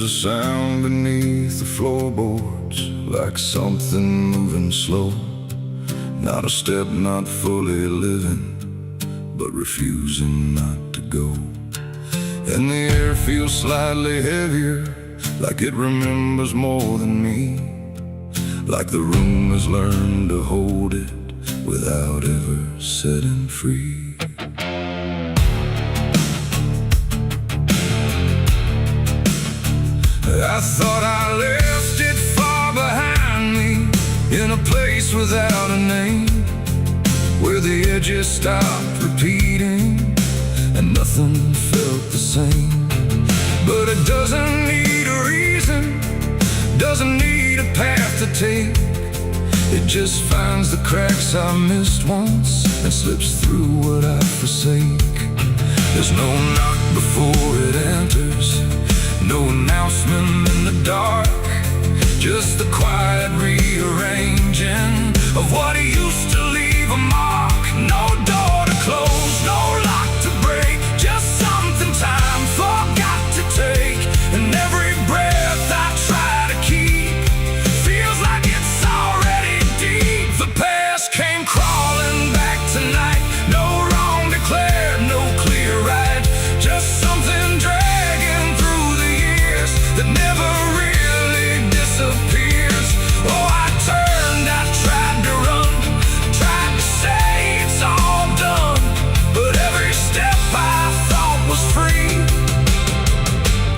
a sound beneath the floorboards, like something moving slow. Not a step, not fully living, but refusing not to go. And the air feels slightly heavier, like it remembers more than me, like the room has learned to hold it without ever setting free. I thought I left it far behind me, in a place without a name, where the edges stopped repeating and nothing felt the same. But it doesn't need a reason, doesn't need a path to take. It just finds the cracks I missed once and slips through what I forsake. There's no knock before it enters, no announcement in the dark, just the quiet rearranging of what used to leave a mark. No door to close, no lock to break, just something time forgot to take. And every breath I try to keep feels like it's already deep. The past came crawling back tonight, no wrong declared, no clear right, just something dragging through the years that never really disappears. Oh, I turned, I tried to run, tried to say it's all done, but every step I thought was free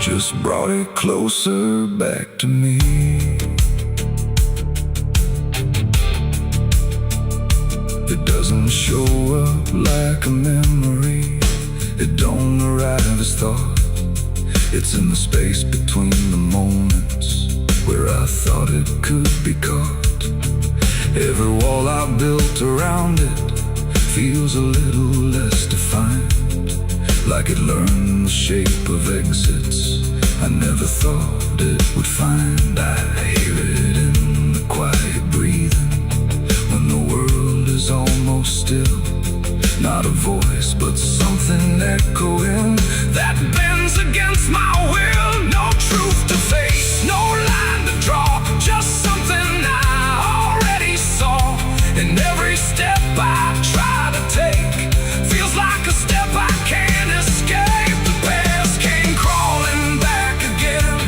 just brought it closer back to me. It doesn't show up like a memory, it don't arrive as thought. It's in the space between the moments where I thought it could be caught. Every wall I built around it feels a little less defined, like it learned the shape of exits I never thought it would find. I hear it in the quiet breathing when the world is almost still. Not a voice, but something echoing that bends against my will. No truth to face, no line to draw, just something I already saw. And every step I try to take feels like a step I can't escape. The past came crawling back again,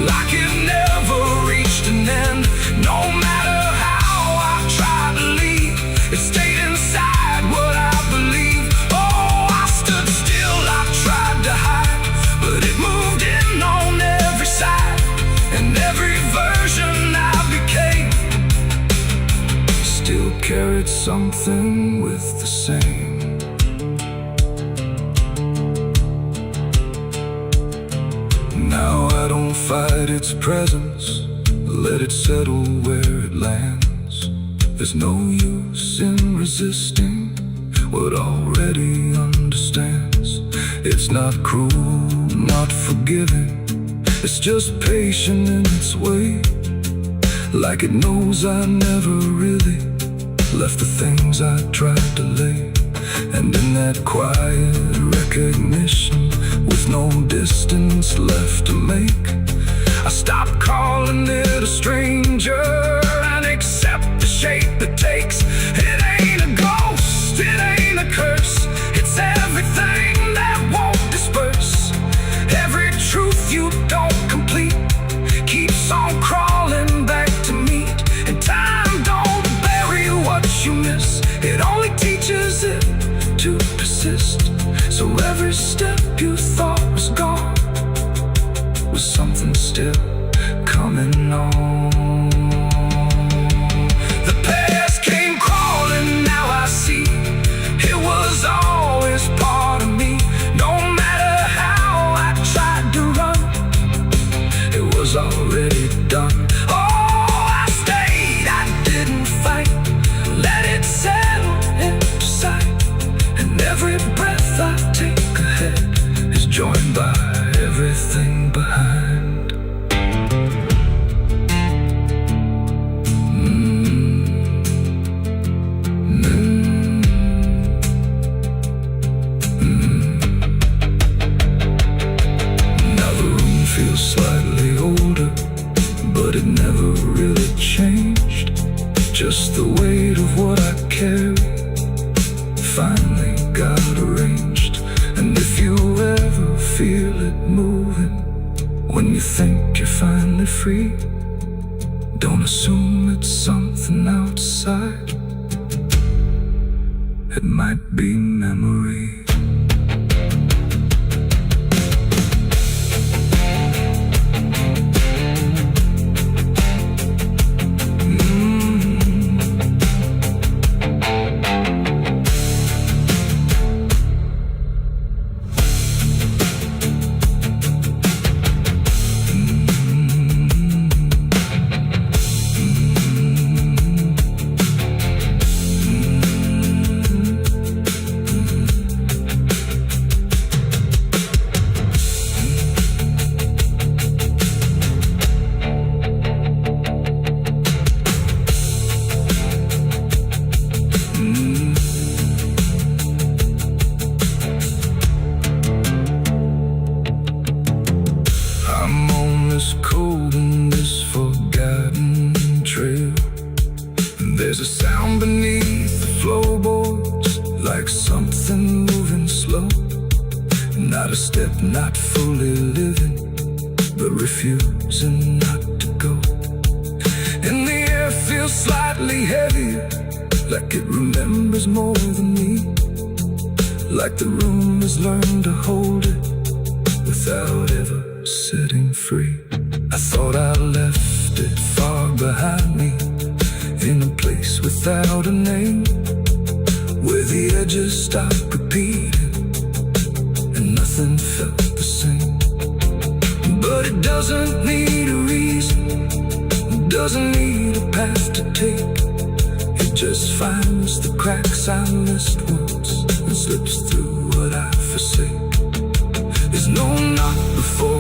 like it never reached an end. No matter how I tried to leave, it stayed inside what I believe. Oh, I stood still, I tried to hide, but it moved in on every side. And every version I became still carried something with the same. Now I don't fight its presence, let it settle where it lands. There's no use in resisting what already understands. It's not cruel, not forgiving, it's just patient in its way, like it knows I never really left the things I tried to lay. And in that quiet recognition, with no distance left to make, I stop calling it a stranger and accept the shape it takes. It ain't a ghost, it ain't a curse, it's everything that won't disperse. Every truth you don't complete keeps on crawling back to meet. And time don't bury what you miss, it only teaches it to persist. So every step you thought was gone was something still coming on. The past came crawling, now I see it was always part of me. No matter how I tried to run, it was already done. Oh, I stayed, I didn't fight, let it settle into sight. And every breath I take ahead is joined by everything behind. Now the room feels slightly older, but it never really changed. Just the weight of what I carry finally got arranged. And if you ever feel it moving, when you think you're finally free, don't assume it's something outside. It might be memory. Cold in this forgotten trail. There's a sound beneath the floorboards, like something moving slow. Not a step, not fully living, but refusing not to go. And the air feels slightly heavier, like it remembers more than me. Like the room has learned to hold it without ever setting free. I thought I left it far behind me, in a place without a name, where the edges stopped repeating and nothing felt the same. But it doesn't need a reason, it doesn't need a path to take. It just finds the cracks I missed once and slips through what I forsake. There's no knock before.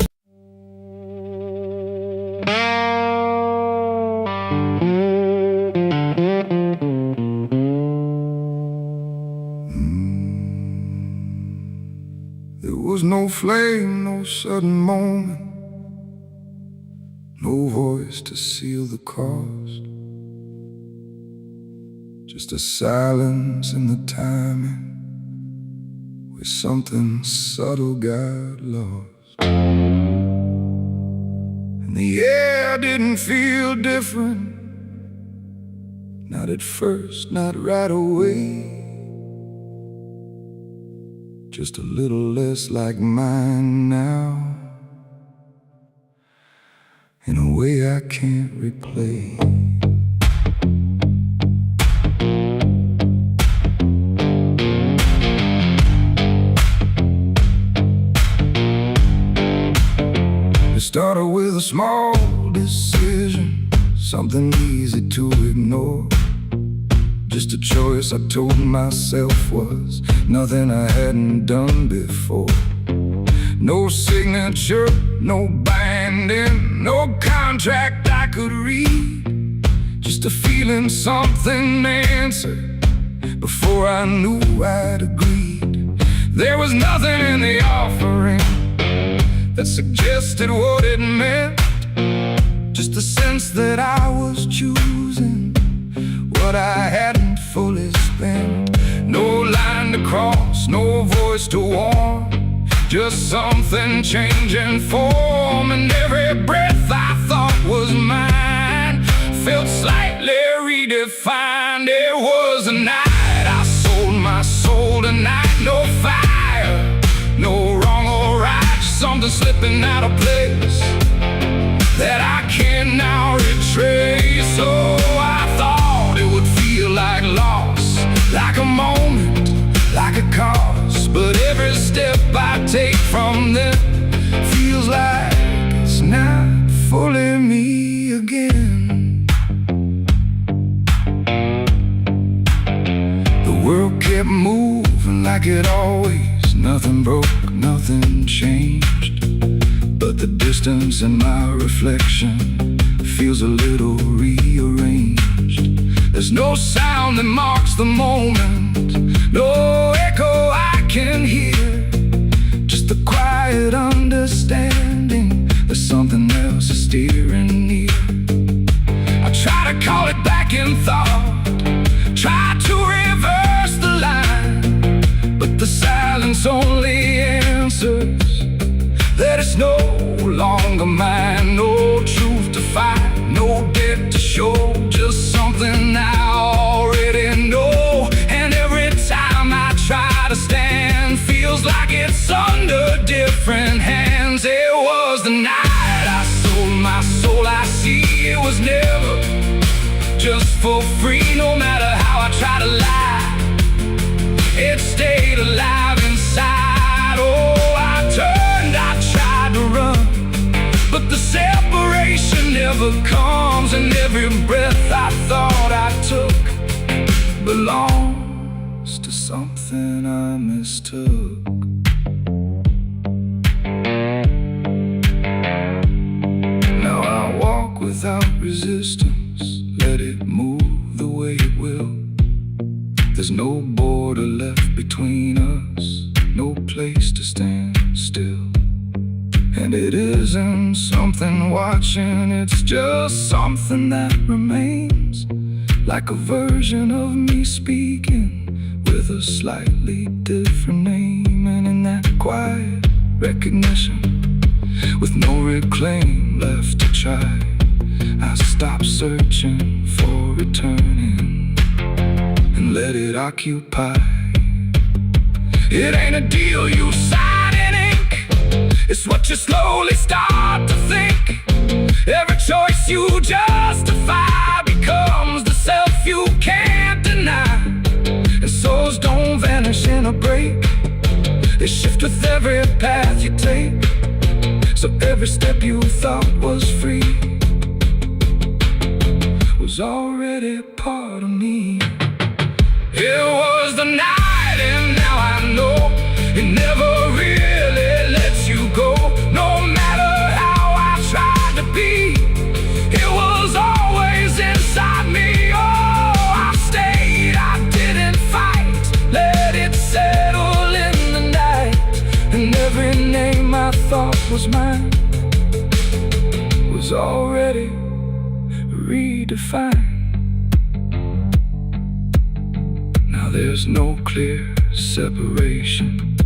There was no flame, no sudden moment, no voice to seal the cost. Just a silence in the timing, where something subtle got lost. And the air didn't feel different, not at first, not right away. Just a little less like mine now, in a way I can't replay. It started with a small decision, something easy to ignore. Just a choice I told myself was nothing I hadn't done before. No signature, no binding, no contract I could read. Just a feeling something answered before I knew I'd agreed. There was nothing in the offering that suggested what it meant, just the sense that I was choosing what I hadn't fully spent. No line to cross, no voice to warn, just something changing form. And every breath I thought was mine felt slightly redefined. It was a night I sold my soul tonight. No fire, no wrong or right, just something slipping out of place that I can now retrace. So I thought it would feel like loss, like a moment, like a cause. But every step I take from them feels like it's not fully me again. The world kept moving like it always, nothing broke, nothing changed. But the distance in my reflection feels a little rearranged. There's no sound that marks the moment, no echo I can hear, just the quiet understanding that something else is There's no longer mine, no truth to fight, no debt to show, just something I already know. And every time I try to stand, feels like it's under different hands. It was the night I sold my soul. I see it was never just for free. No matter how I try to lie, it stayed alive inside. Oh, I turned, I tried to run, but the separation never comes. And every breath I thought I took belongs to something I mistook. Now I walk without resistance, let it move the way it will. There's no border left between us, no place to stand still. And it isn't something watching, it's just something that remains, like a version of me speaking with a slightly different name. And in that quiet recognition, with no reclaim left to try, I stop searching for returning and let it occupy. It ain't a deal you sign in ink, it's what you slowly start to think. Every choice you justify becomes the self you can't deny. And souls don't vanish in a break, they shift with every path you take. So every step you thought was free was already part of me. It was the night, and now I know it never really lets you go. No matter how I tried to be, it was always inside me. Oh, I stayed, I didn't fight, let it settle in the night. And every name I thought was mine was already redefined. Now there's no clear separation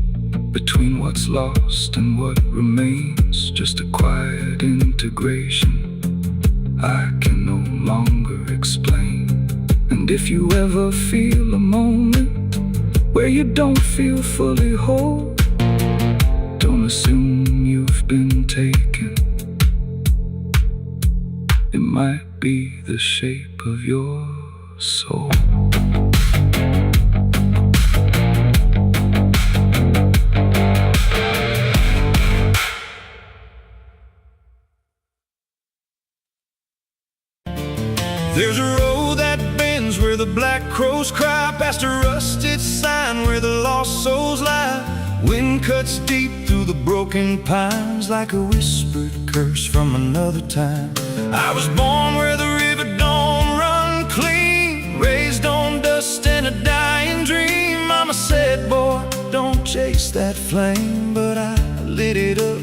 between what's lost and what remains, just a quiet integration I can no longer explain. And if you ever feel a moment where you don't feel fully whole, don't assume you've been taken. It might be the shape of your soul. There's a road that bends where the black crows cry, past a rusted sign where the lost souls lie. Wind cuts deep through the broken pines like a whispered curse from another time. I was born where the river don't run clean, raised on dust and a dying dream. Mama said, boy, don't chase that flame, but I lit it up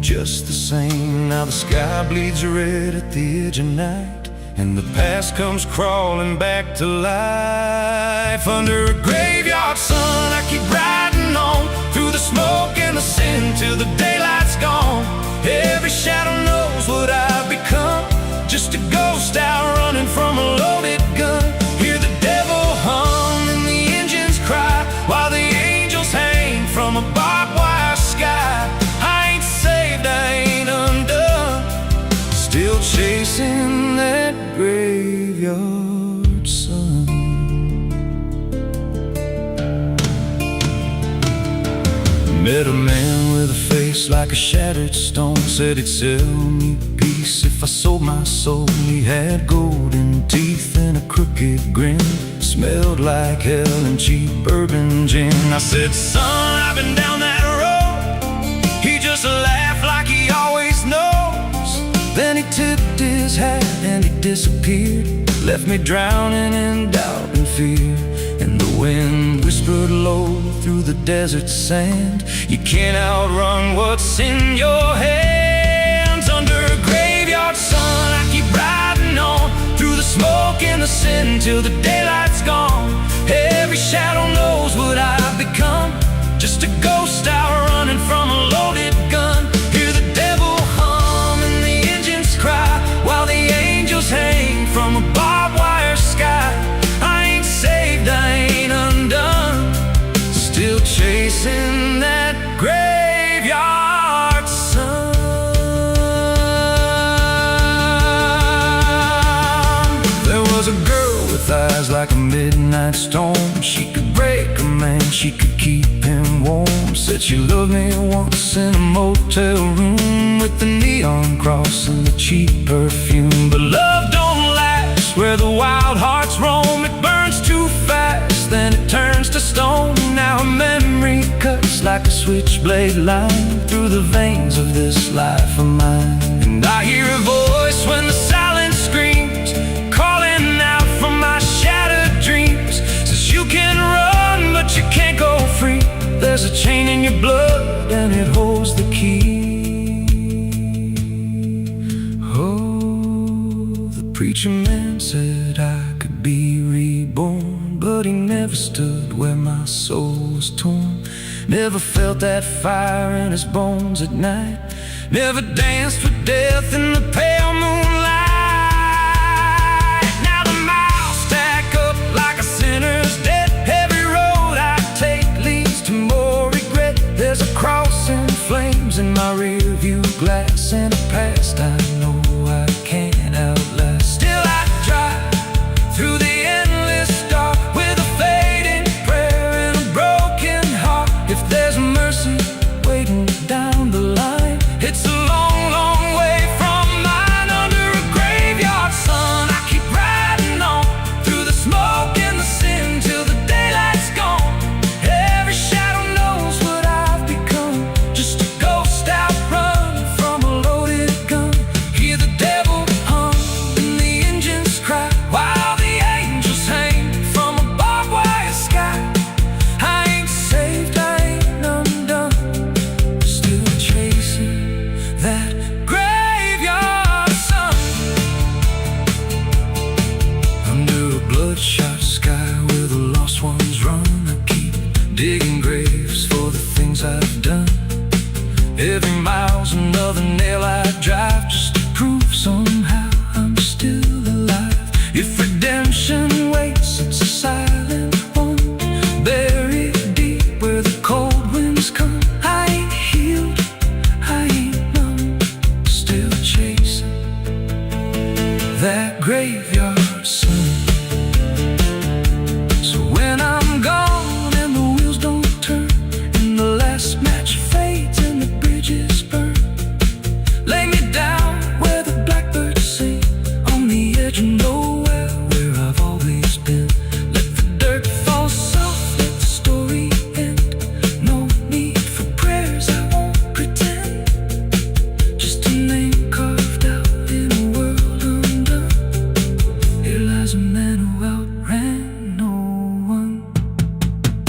just the same. Now the sky bleeds red at the edge of night, and the past comes crawling back to life. Under a graveyard sun, I keep riding on through the smoke and the sin till the daylight's gone. Every shadow knows what I've become, just a ghost out running from a loaded gun. Hear the devil hum and the engines cry, while the angels hang from a barbed wire sky. I ain't saved, I ain't undone, still chasing that graveyard sun. Met a man with a face like a shattered stone, said he'd sell me peace if I sold my soul. He had golden teeth and a crooked grin, smelled like hell and cheap bourbon gin. I said, son, I've been down that road. He just laughed like he always knows. Then he tipped his hat and he disappeared, left me drowning in doubt and fear. And the wind whispered low through the desert sand, you can't outrun what's in your hands. Under a graveyard sun, I keep riding on through the smoke and the sin till the daylight's gone. Every shadow knows what I've become, just a ghost out running from a loaded gun. Hear the storm. She could break a man, she could keep him warm. Said she loved me once in a motel room with the neon cross and the cheap perfume. But love don't last where the wild hearts roam. It burns too fast, then it turns to stone. Now her memory cuts like a switchblade line through the veins of this life of mine. And I hear a voice when the silence screams, calling out from my shattered dreams. Says you can run, but you can't go free. There's a chain in your blood and it holds the key. Oh, the preacher man said I could be reborn, but he never stood where my soul was torn. Never felt that fire in his bones at night. Never danced with death in the pale moonlight. Now the miles stack up like a sinner's debt. Every road I take leads to more regret. There's a cross and flames in my rear view glass, and a past I know I can't outlast. Still I drive through the endless dark with a fading prayer and a broken heart. If there's mercy waiting down the line, it's a long, long way from mine. Under a graveyard sun, I keep riding on through the smoke and the sin till the daylight's gone. Every shadow knows what I've become, just a ghost out running from a loaded gun. Hear the devil hum and the engines cry while the angels hang from a barbed wire sky. I ain't saved, I ain't undone, still chasing that graveyard sun. Under a bloodshot sky where the lost ones run, I keep digging graves for the things I've done. Every mile's another nail I drive, just to prove somehow I'm still alive. If redemption waits, it's a silent one, buried deep where the cold winds come. I ain't healed, I ain't numb, still chasing that graveyard sun. So when I'm gone and the wheels don't turn, and the last match fades and the bridges burn, lay me down where the blackbirds sing, on the edge of nowhere where I've always been. Let the dirt fall soft, let the story end. No need for prayers, I won't pretend. Just a name carved out in a world undone. Here lies a man who outran no one,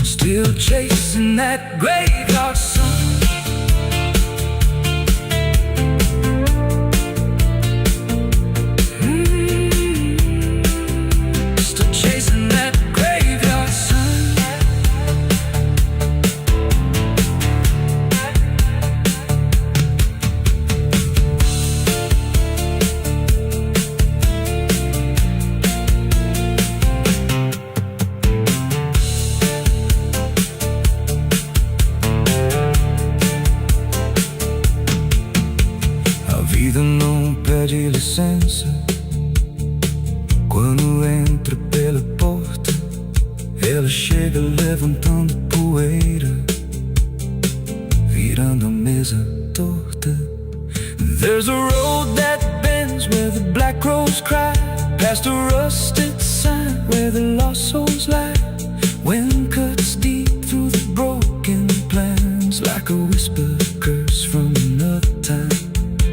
still chasing that graveyard sun. Still chasing that graveyard sun. A vida não pede licença quando entra pela porta. Ela chega levantando poeira, virando a mesa torta. There's a road that bends where the black crows cry, past a rusted sign where the lost souls lie. Wind cuts deep through the broken plans like a whisper curse from another time.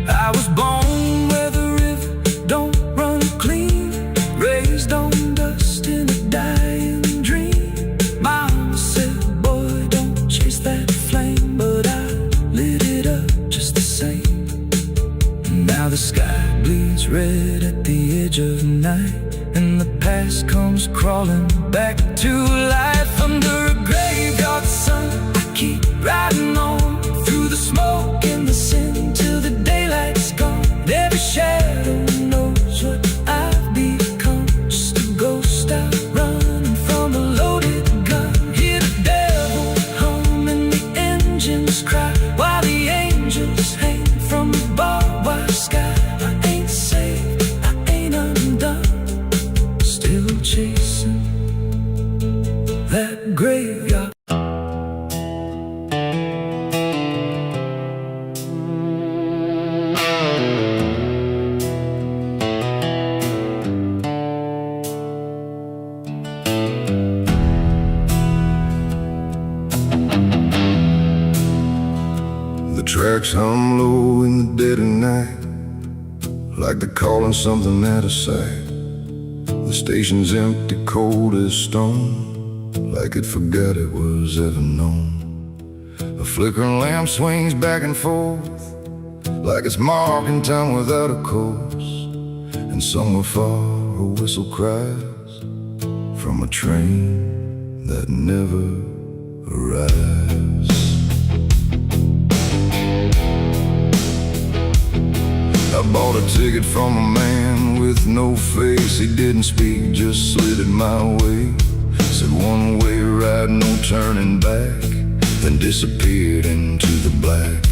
I was born where the river don't run clean, raised on dust in a dying dream. Mama said, boy, don't chase that flame, but I lit it up just the same. Now the sky bleeds red at the edge of night, and the past comes crawling back to life. Under a graveyard sun, I keep riding on through the smoke and the sin till the daylight's gone. Every shadow knows what I've become, just a ghost out running from a loaded gun. Hear the devil hum and the engines cry while the angels hang from the barbed wire sky. I ain't saved, I ain't undone, still chasing from low in the dead of night, like they're calling something out of sight. The station's empty, cold as stone, like it forgot it was ever known. A flickering lamp swings back and forth, like it's marking time without a course. And somewhere far a whistle cries from a train that never arrives. I bought a ticket from a man with no face. He didn't speak, just slid it my way. Said one way ride, no turning back, then disappeared into the black.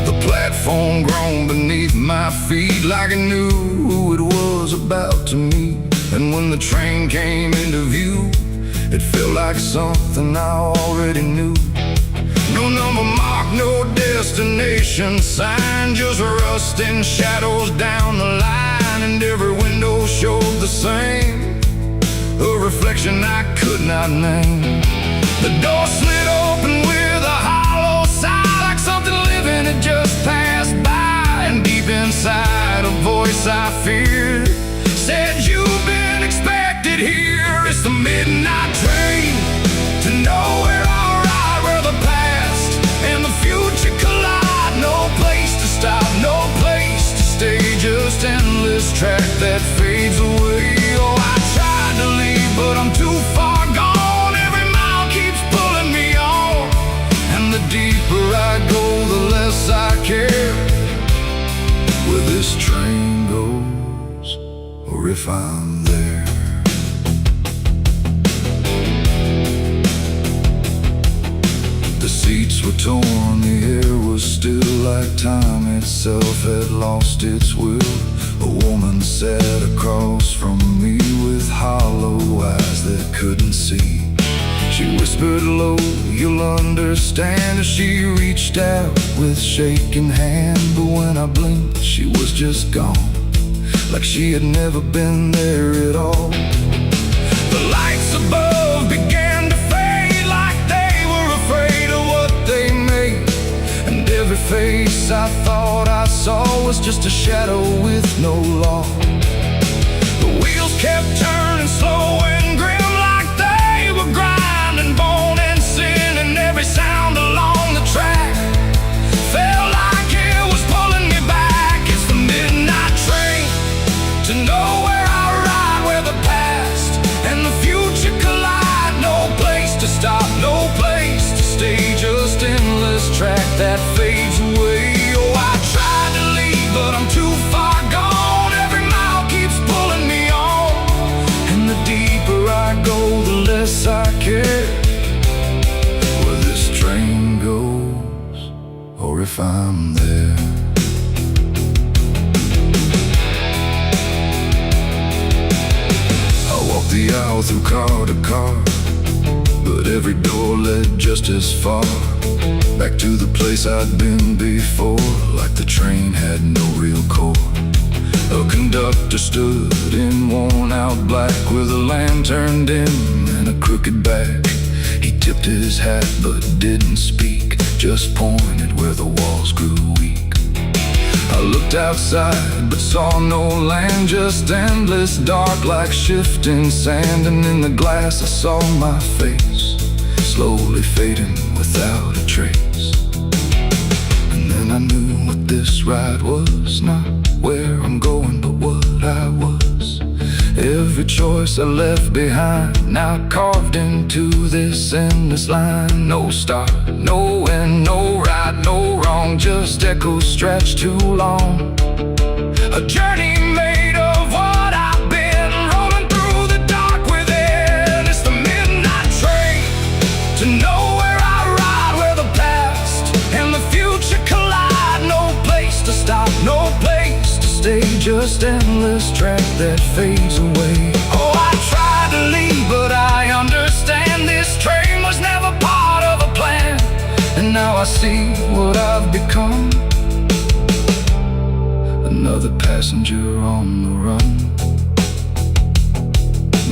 The platform groaned beneath my feet, like it knew who it was about to meet. And when the train came into view, it felt like something I already knew. No number mark, no destination sign, just rusting shadows down the line. And every window showed the same, a reflection I could not name. The door slid open with a hollow sigh, like something living had just passed by. And deep inside a voice I feared said, "You've been expected here." It's the midnight train to nowhere. I'll ride where the past and the future collide. No place to stop, no place to stay, just endless track that fades away. Oh, I tried to leave, but I'm too far gone. Every mile keeps pulling me on, and the deeper I go, the less I care where this train goes, or if I'm there. The seats were torn, the air was still, like time itself had lost its will. A woman sat across from me with hollow eyes that couldn't see. She whispered low, "You'll understand," as she reached out with shaking hand. But when I blinked, she was just gone, like she had never been there at all. The lights above began to fade, like they were afraid of what they made. And every face I thought I saw was just a shadow with no law. The wheels kept turning slow and grim, like they were grinding bone and sin. And every sound along the track felt like it was pulling me back. It's the midnight train to nowhere. I ride where the past and the future collide. No place to stop, no place to stay, just endless track that fades away. Oh, I tried to leave, but I'm too far gone. Every mile keeps pulling me on, and the deeper I go, the less I care where this train goes, or if I'm there. I walked the aisle through car to car, but every door led just as far back to the place I'd been before, like the train had no real core. A conductor stood in worn-out black with a lantern dim and a crooked back. He tipped his hat but didn't speak, just pointed where the walls grew weak. I looked outside but saw no land, just endless dark like shifting sand. And in the glass I saw my face, slowly fading without a trace. And then I knew what this ride was, not where I'm going, but what I was. Every choice I left behind, now carved into this endless line. No start, no end, no right, no wrong, just echoes stretched too long. A journey made of what I've been, rolling through the dark within. It's the midnight train to nowhere. I ride where the past and the future collide. No place to stop, no place to stay, just endless track that fades away. Oh, I tried to leave, but I understand this train was never part of a plan. And now I see what I've become, another passenger on the run.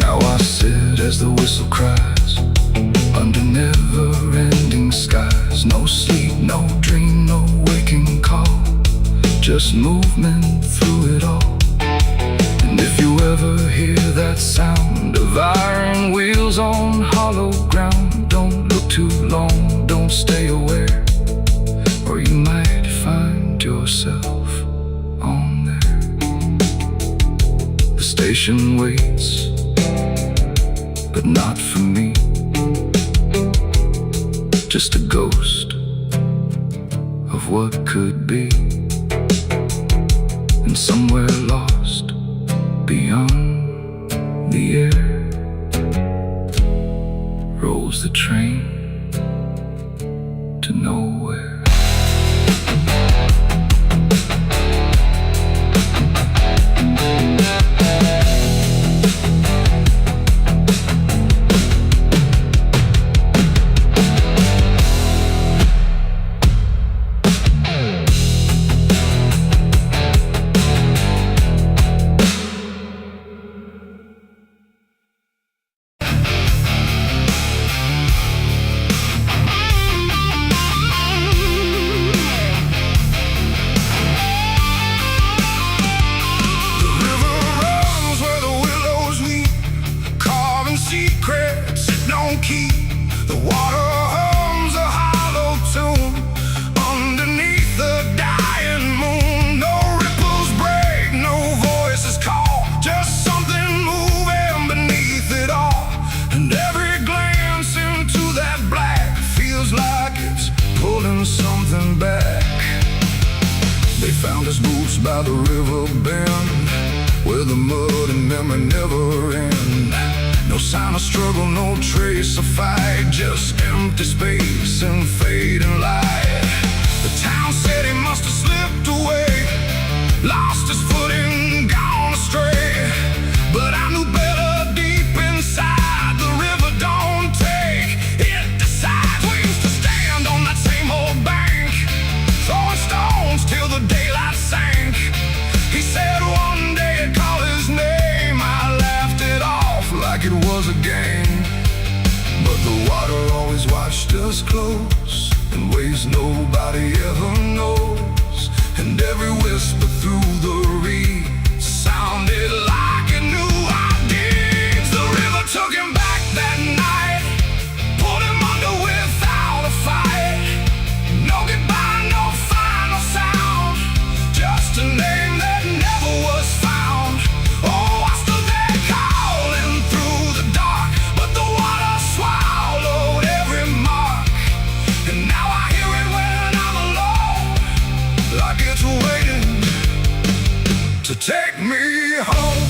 Now I sit as the whistle cries, under never-ending skies. No sleep, no dream, no waking just movement through it all. And if you ever hear that sound of iron wheels on hollow ground, don't look too long, don't stay aware, or you might find yourself on there. The station waits, but not for me. Just a ghost of what could be, and somewhere lost beyond the air rolls the train to nowhere. The water hums a hollow tune underneath the dying moon. No ripples break, no voices call, just something moving beneath it all. And every glance into that black feels like it's pulling something back. They found his boots by the river bend, where the mud and memory never end. No sign of struggle, no trace of fight, just empty space and fading light. The town said he must have slipped away, lost his footing, gone astray. But I knew better deep inside, the river don't take, it decides. We used to stand on that same old bank, throwing stones till the daylight sank. He said one day he'd call his name, I laughed it off like it was a game. But the water always watched us close, in ways nobody ever knows. And every whisper through the reeds sounded like it knew our deeds. The river took him back that night, pulled him under without a fight. No goodbye, no final sound, just a name that never was found. Oh, I stood there calling through the dark, but the water swallowed every mark. And now I hear it when I'm alone, like it's waiting to take me home.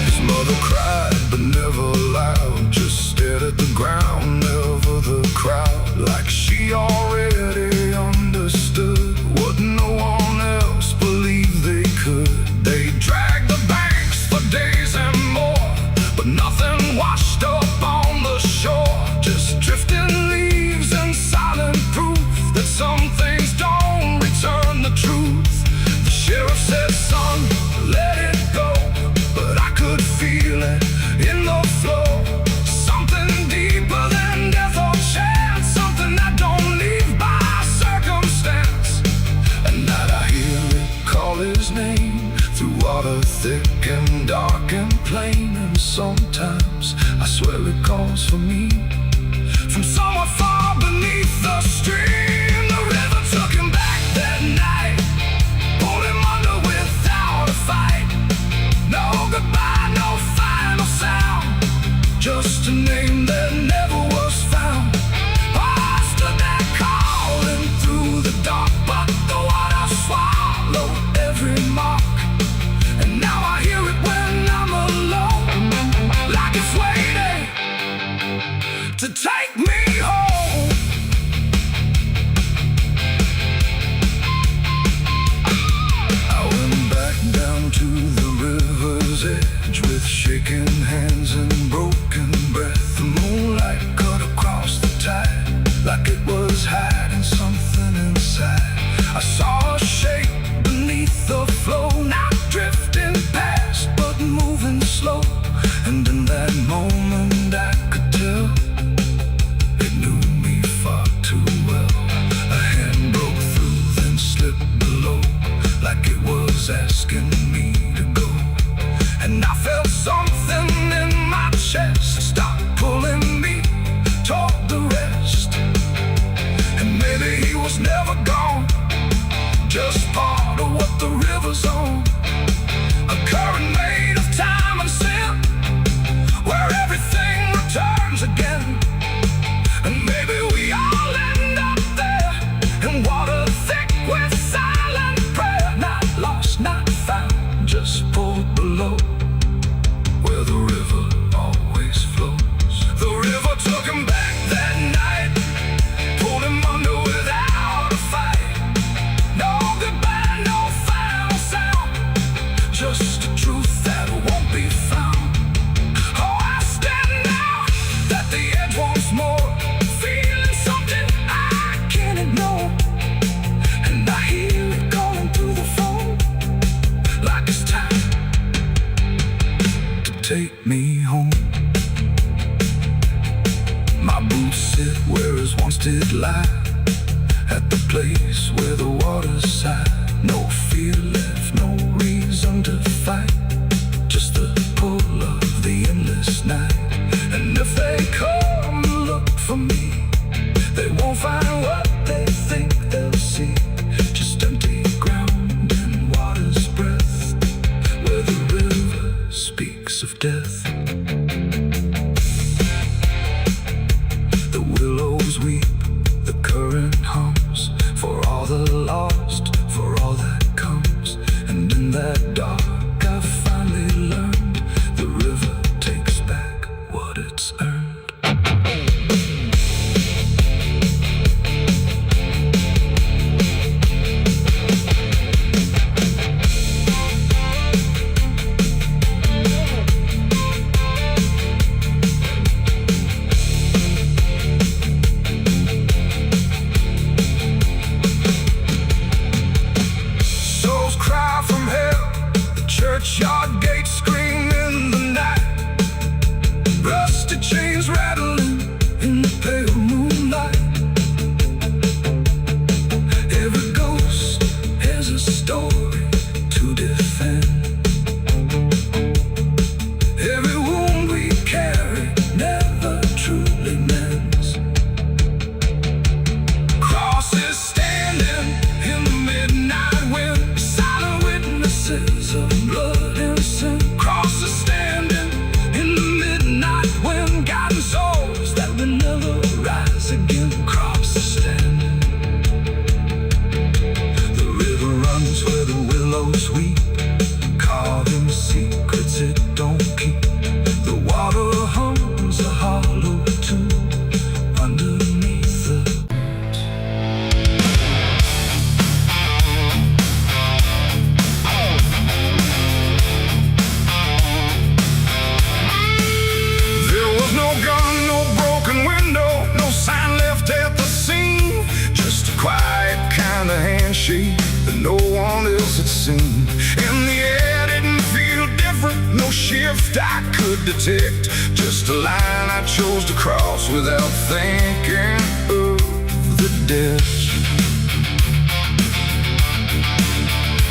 His mother cried, but never loud, just stared at the ground, never the crowd. Like she already understood what no one else believed they could. They dragged the banks for days and more, but nothing washed up on the shore. Just drifting leaves and silent proof that some things don't return the truth. The sheriff said, son, let it go, but I could feel it in the flow. Something deeper than death or chance, something that don't leave by circumstance. At night I hear it call his name, through water thick and dark and plain. And sometimes I swear it calls for me, from somewhere far beneath the stream. The river took him back that night, pulled him under without a fight. No goodbye, no final sound, just a name that never was found. I stood there calling through the dark, but the water swallowed every mark. And now I hear it when I'm alone, like it's waiting to take me home. I went back down to the river's edge with shaking hands and broken breath. The moonlight cut across the tide, like it was hiding something inside. I saw a shape beneath the flow, not drifting past, but moving waters pour below, where the river always flows. The river took him back that night, pulled him under without a fight. No goodbye, no final sound, just a truth that won't be found. Oh, I stand now at the edge once more, feeling something I can't ignore. And I hear it calling through the phone, like it's time to take me home. My boots sit where his once did lie, at the place where the waters sigh. No fear left, no reason to fight, just the pull of the endless night. And if they come to look for me, they won't find what they think they'll see, just empty ground and water's breath, where the river speaks of death. The willows weep, the current hums, for all the lost, for all that comes. And in that dark I finally learned, the river takes back what it's earned. Souls cry from hell, the churchyard gates scream in the night. Rusty chains rattling in the pale moonlight. Every ghost has a story to defend. Every wound we carry never truly mends. Crosses standing in the midnight wind, silent witnesses of blood and sin. Crosses standing in the midnight wind, guiding souls that will never rise again. Crosses standing. The river runs where the willows weep, carving secrets it don't keep. The water hums a hollow tune underneath the There was no gun, no broken window, no sign left at the scene, just a quiet kind of handshake that no one else had seen. And the air didn't feel different, no shift I could detect, just a line I chose to cross without thinking of the ditch.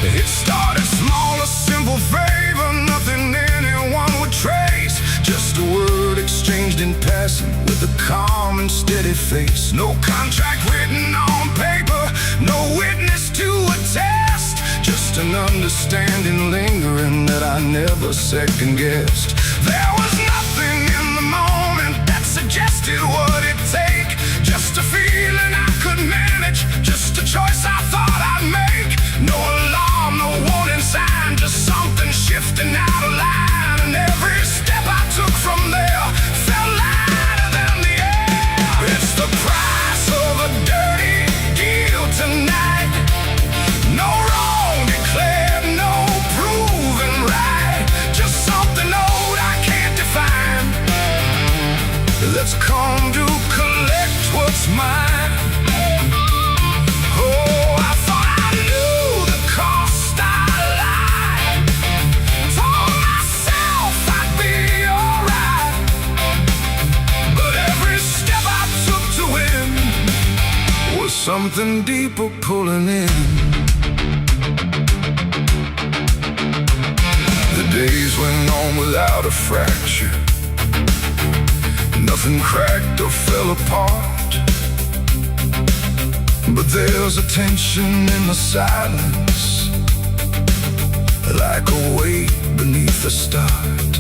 It started small, a simple favor, nothing anyone would trace, just a word exchanged in passing with a calm and steady face. No contract written on paper, no witness to attest, just an understanding lingering that I never second guessed. There was nothing in the moment that suggested what it'd take, just a feeling I could manage, just a choice I thought I'd make. No alarm, no warning sign, just something shifting out of line. And every step I took from there felt lighter than the air. It's the price of a dirty deal tonight. No wrong declared, no proven right, just something old I can't define. Let's come to collect what's mine. Oh, I thought I knew the cost I lied. Told myself I'd be alright, but every step I took to win was something deeper pulling in. The days went on without a fracture, nothing cracked or fell apart, but there's a tension in the silence, like a weight beneath the start.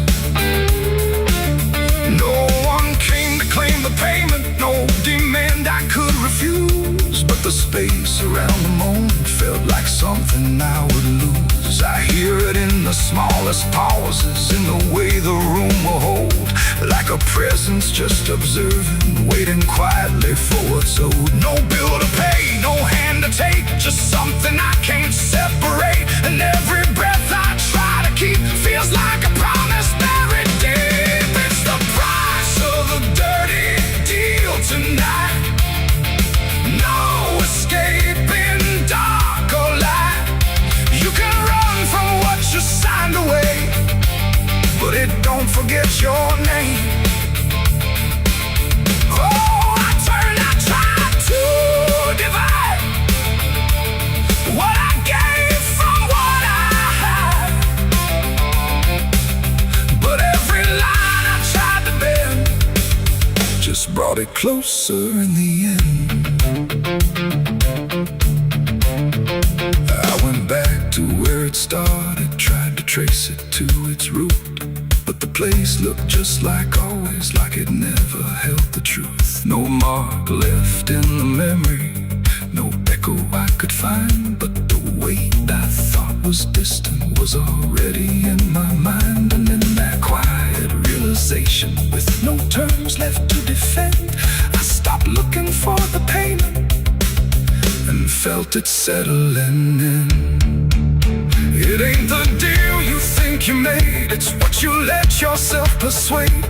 No one came to claim the payment, no demand I could refuse, but the space around the moment felt like something I would lose. dreams. I hear it in the smallest pauses, in the way the room will hold, like a presence just observing, waiting quietly for what's owed. No bill to pay, no hand to take, just something I can't separate. And every breath I try to keep feels like a promise buried deep. It's the price of a dirty deal tonight. No escaping dark or light. You can run from what you signed away, but it don't forget your name. Oh, I try to divide what I gave from what I had, but every line I tried to bend just brought it closer in the end. I went back to where it started, tried to trace it to its root, but the place looked just like always, like it never held the truth. No mark left in the memory, no echo I could find, but the weight I thought was distant was already in my mind. And in that quiet realization, with no terms left to defend, I stopped looking for the payment and felt it settling in. It ain't the deal you think you made, it's what you let yourself persuade.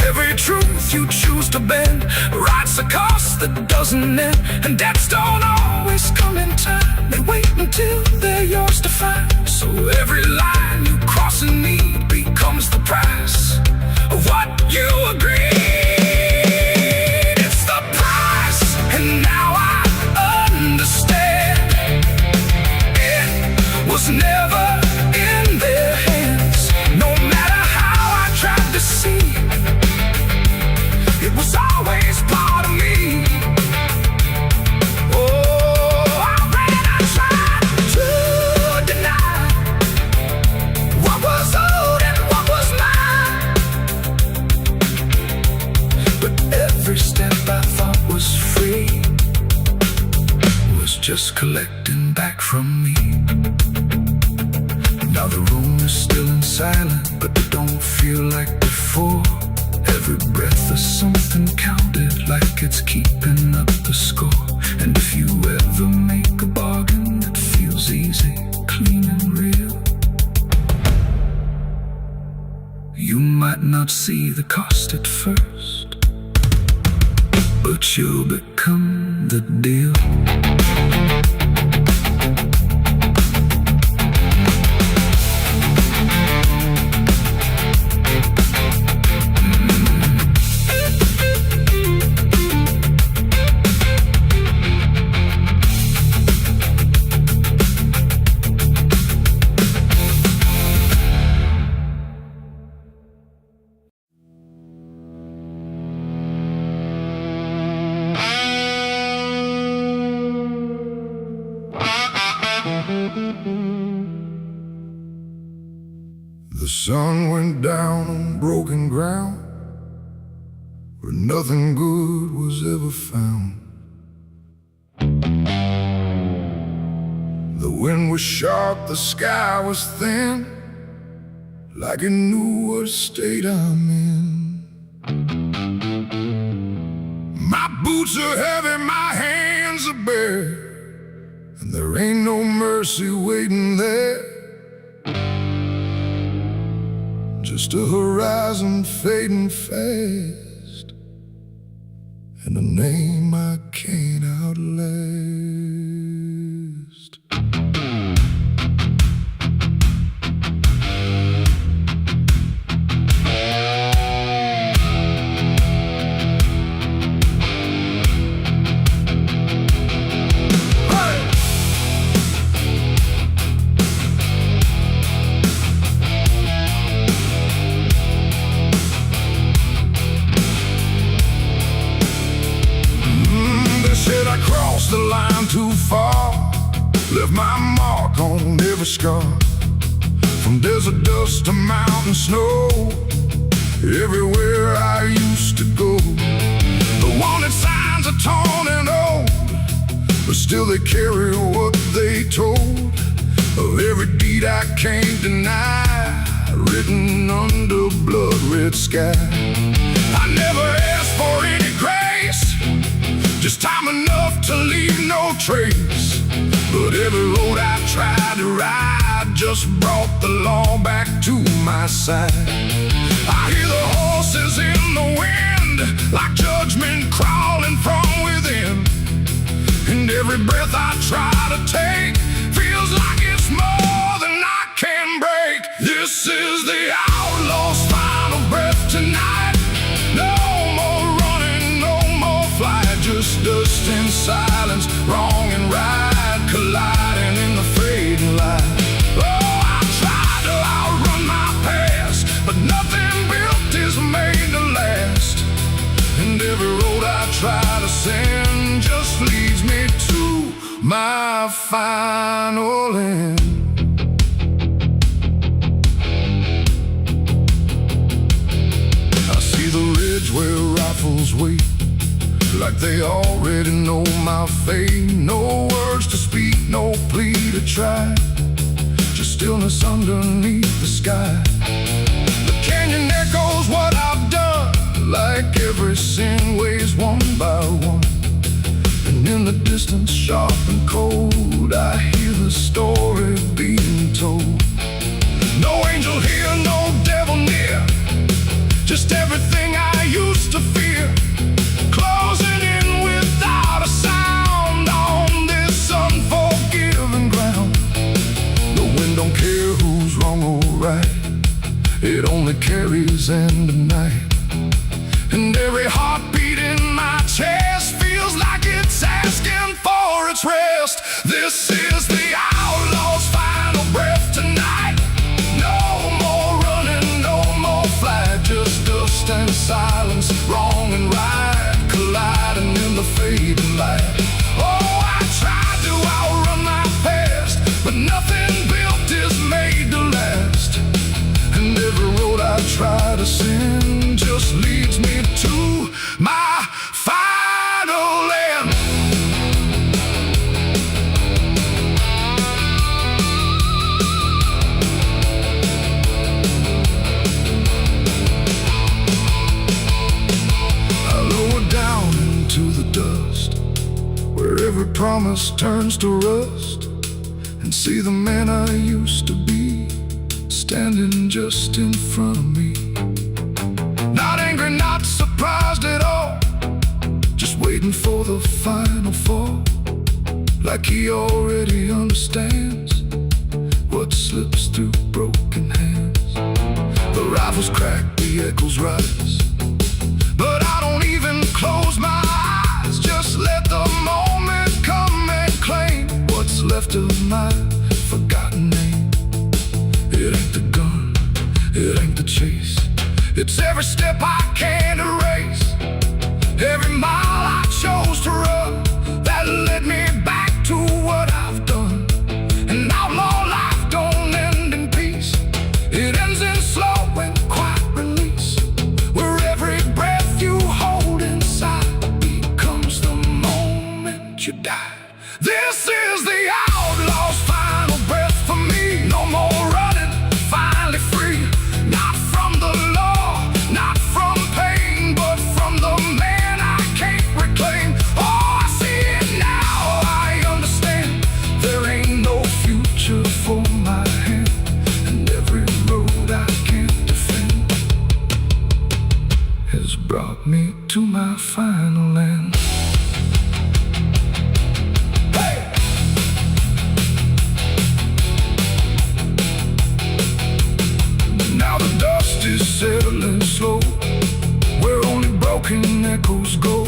Every truth you choose to bend writes a cost that doesn't end. And debts don't always come in time, they wait until they're yours to find. So every line you cross in need becomes the price of what you agreed. It's the price, and now I understand. It was never in their hands, no matter how I tried to see. It was always part of me. Oh, I tried to deny what was owed and what was mine, but every step I thought was free was just collecting back from me. Now the room is still in silence, but it don't feel like before. Every breath is something counted, like it's keeping up the score. And if you ever make a bargain that feels easy, clean and real, you might not see the cost at first, but you'll become the deal. The sun went down on broken ground, where nothing good was ever found. The wind was sharp, the sky was thin, like it knew what state I'm in. My boots are heavy, my hands are bare, and there ain't no mercy waiting there. Just a horizon fading fast, and a name I can't outlast. The line too far, left my mark on every scar. From desert dust to mountain snow, everywhere I used to go. The wanted signs are torn and old, but still they carry what they told. of every deed I can't deny, written under blood-red sky. I never asked for any grace, just time enough to leave no trace. But every road I tried to ride just brought the law back to my side. I hear the horses in the wind, like judgment crawling from within. And every breath I try to take feels like it's more than I can break. This is the outlaw's final breath tonight. No more running, no more flight, just dust and silence, wrong and right, colliding in the fading light. Oh, I tried to outrun my past, but nothing built is made to last. And every road I try to send just leads me to my final end. I see the ridge where rifles wait, like they already know my fate. No words to speak, no plea to try, just stillness underneath the sky. The canyon echoes what I've done, like every sin weighs one by one. And in the distance, sharp and cold, I hear the story being told. No angel here, no devil near, just everything I used to fear, closing in without a sound on this unforgiving ground. The wind don't care who's wrong or right, it only carries end of night. And every heartbeat in my chest feels like it's asking for its rest. This is the outlaw's final breath tonight. No more running, no more flight, just dust and silence, wrong and right, colliding in the fading light. Oh, I tried to outrun my past, but nothing built is made to last. And every road I try to send just leads me to my final end. I lower down into the dust, where every promise turns to rust, and see the man I used to be standing just in front of me. Not angry, not surprised at all, just waiting for the final fall, like he already understands what slips through broken hands. The rifles crack, the echoes rise, but I don't even close my eyes. Just let the moment come and claim what's left of my forgotten name. It ain't the gun, it ain't the chase, it's every step I can't erase, every mile I chose to run that led me back to what I've done. An outlaw life don't end in peace, it ends in slow and quiet release, where every breath you hold inside becomes the moment you die. This is the outlaw's final breath for me. No more running, finally free, not from the law, not from pain, but from the man I can't reclaim. Oh, I see it now, I understand, there ain't no future for my hand, and every road I can't defend has brought me to my final end. Now the dust is settling slow, where only broken echoes go.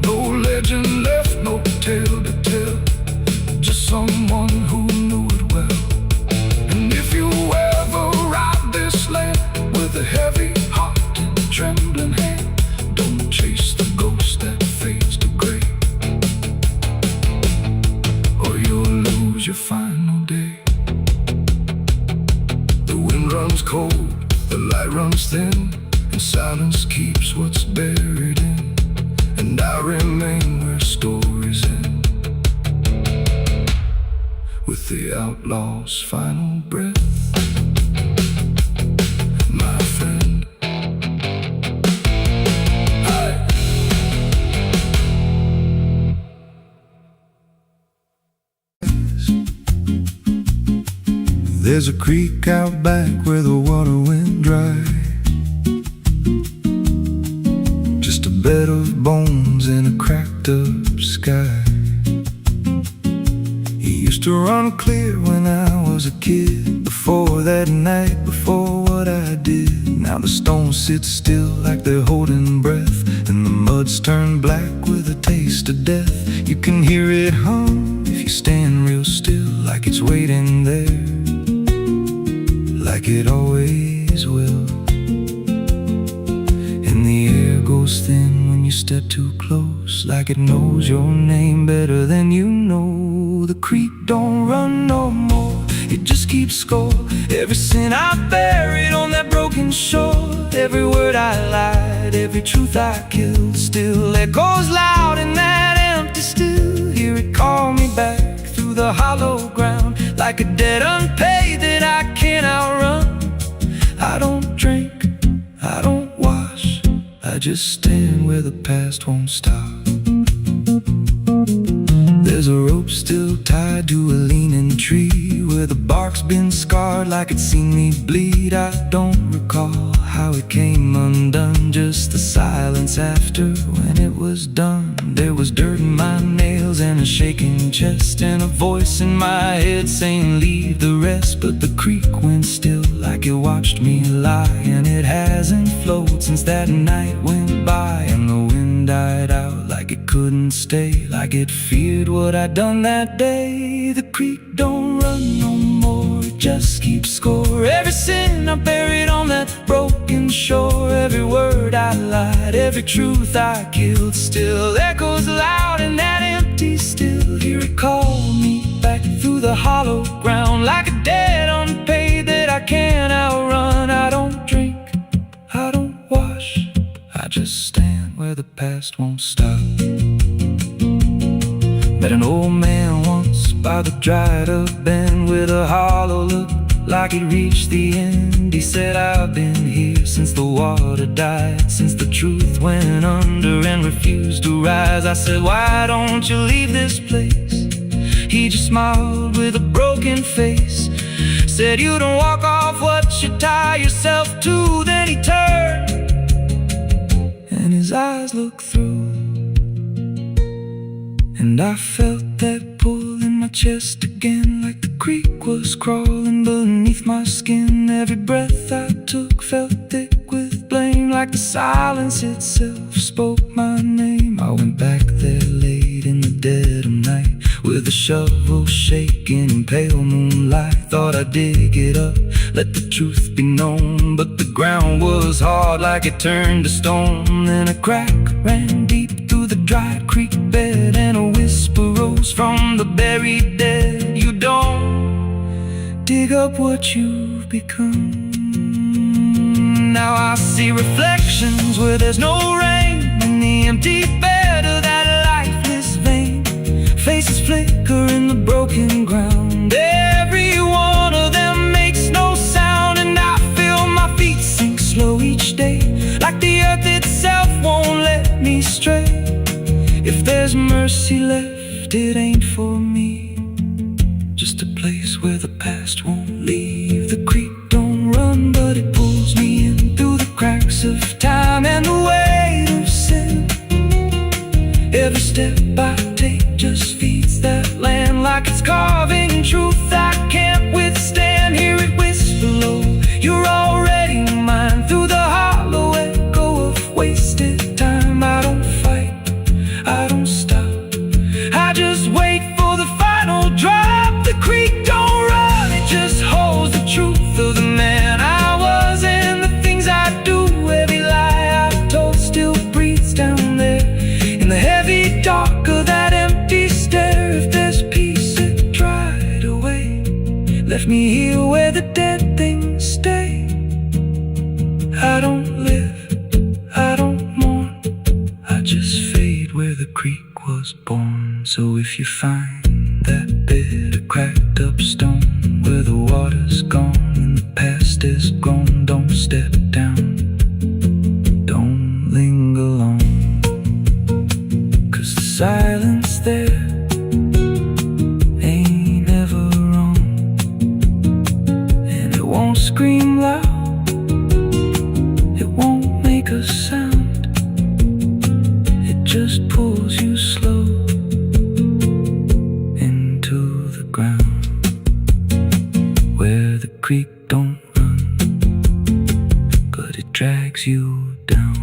No legend left, no tale to tell, just someone who knew it well. And if you ever ride this land with a heavy heart and trembling hand, don't chase the ghost that fades to gray, or you'll lose your final day. The wind runs cold, the light runs thin, and silence keeps what's buried in, and I remain where stories end, with the outlaw's final breath. My friend, there's a creek out back where the water went dry. Just a bed of bones in a cracked up sky. He used to run clear when I was a kid. Before that night, before what I did. Now the stones sit still like they're holding breath, and the mud's turned black with a taste of death. You can hear it hum if you stand real still, like it's waiting there, like it always will. And the air goes thin when you step too close, like it knows your name better than you know. The creek don't run no more, it just keeps score. Every sin I buried on that broken shore, every word I lied, every truth I killed, still echoes loud in that empty still. Hear it call me back through the hollow ground, like a debt unpaid that I can't outrun. I don't drink, I don't wash, I just stand where the past won't stop. There's a rope still tied to a leaning tree, where the bark's been scarred like it's seen me bleed. I don't recall how it came undone, just the silence after when it was done. There was dirt in my nails and a shaking chest, and a voice in my head saying leave the rest. But the creek went still like it watched me lie, and it hasn't flowed since that night went by. And the wind died out like it couldn't stay, like it feared what I'd done that day. The creek don't run no more, it just keeps score. Every sin I buried on that broken shore, every word I lied, every truth I killed, still echoes loud in that empty still. Hear it call me back through the hollow ground, like a debt unpaid that I can't outrun. I don't drink, I don't wash, I just stand where the past won't stop. Met an old man once by the dried up bend, with a hollow look like he'd reached the end. He said, I've been here since the water died, since the truth went under and refused to rise. I said, why don't you leave this place? He just smiled with a broken face, said, you don't walk off what you tie yourself to. Then he turned and his eyes looked through, and I felt that pull in my chest again, like the creek was crawling beneath my skin. Every breath I took felt thick with blame, like the silence itself spoke my name. I went back there late in the dead of night, with a shovel shaking in pale moonlight. Thought I'd dig it up, let the truth be known, but the ground was hard like it turned to stone. Then a crack ran deep through the dried creek bed, and a whisper rose from the buried dead. You don't dig up what you've become. Now I see reflections where there's no rain, in the empty bed of that lifeless vein. Faces flicker in the broken ground, every one of them makes no sound. And I feel my feet sink slow each day, like the earth itself won't let me stray. If there's mercy left, it ain't for me, just a place where the past won't leave. The creek don't run, but it pulls me in through the cracks of time and the weight of sin. Every step I take just feeds that land, like it's carving truth I can't withstand. Hear it whisper low, you're already mine, through the hollow echo of wasted time. I don't fight, I don't stop, I just wait for the final drop. The creek don't run, it just holds the truth of the man I was and the things I do. Every lie I told still breathes down there in the heavy dark of that empty stare. If there's peace, it dried away, left me here where the dead things stay. I don't live, I don't mourn, I just fade where the creek was born. So if you find that bit of cracked don't step down, don't linger long, 'cause the silence there ain't ever wrong. And it won't scream loud, it won't make a sound, it just pulls you slow into the ground, where the creek don't run, but it drags you down.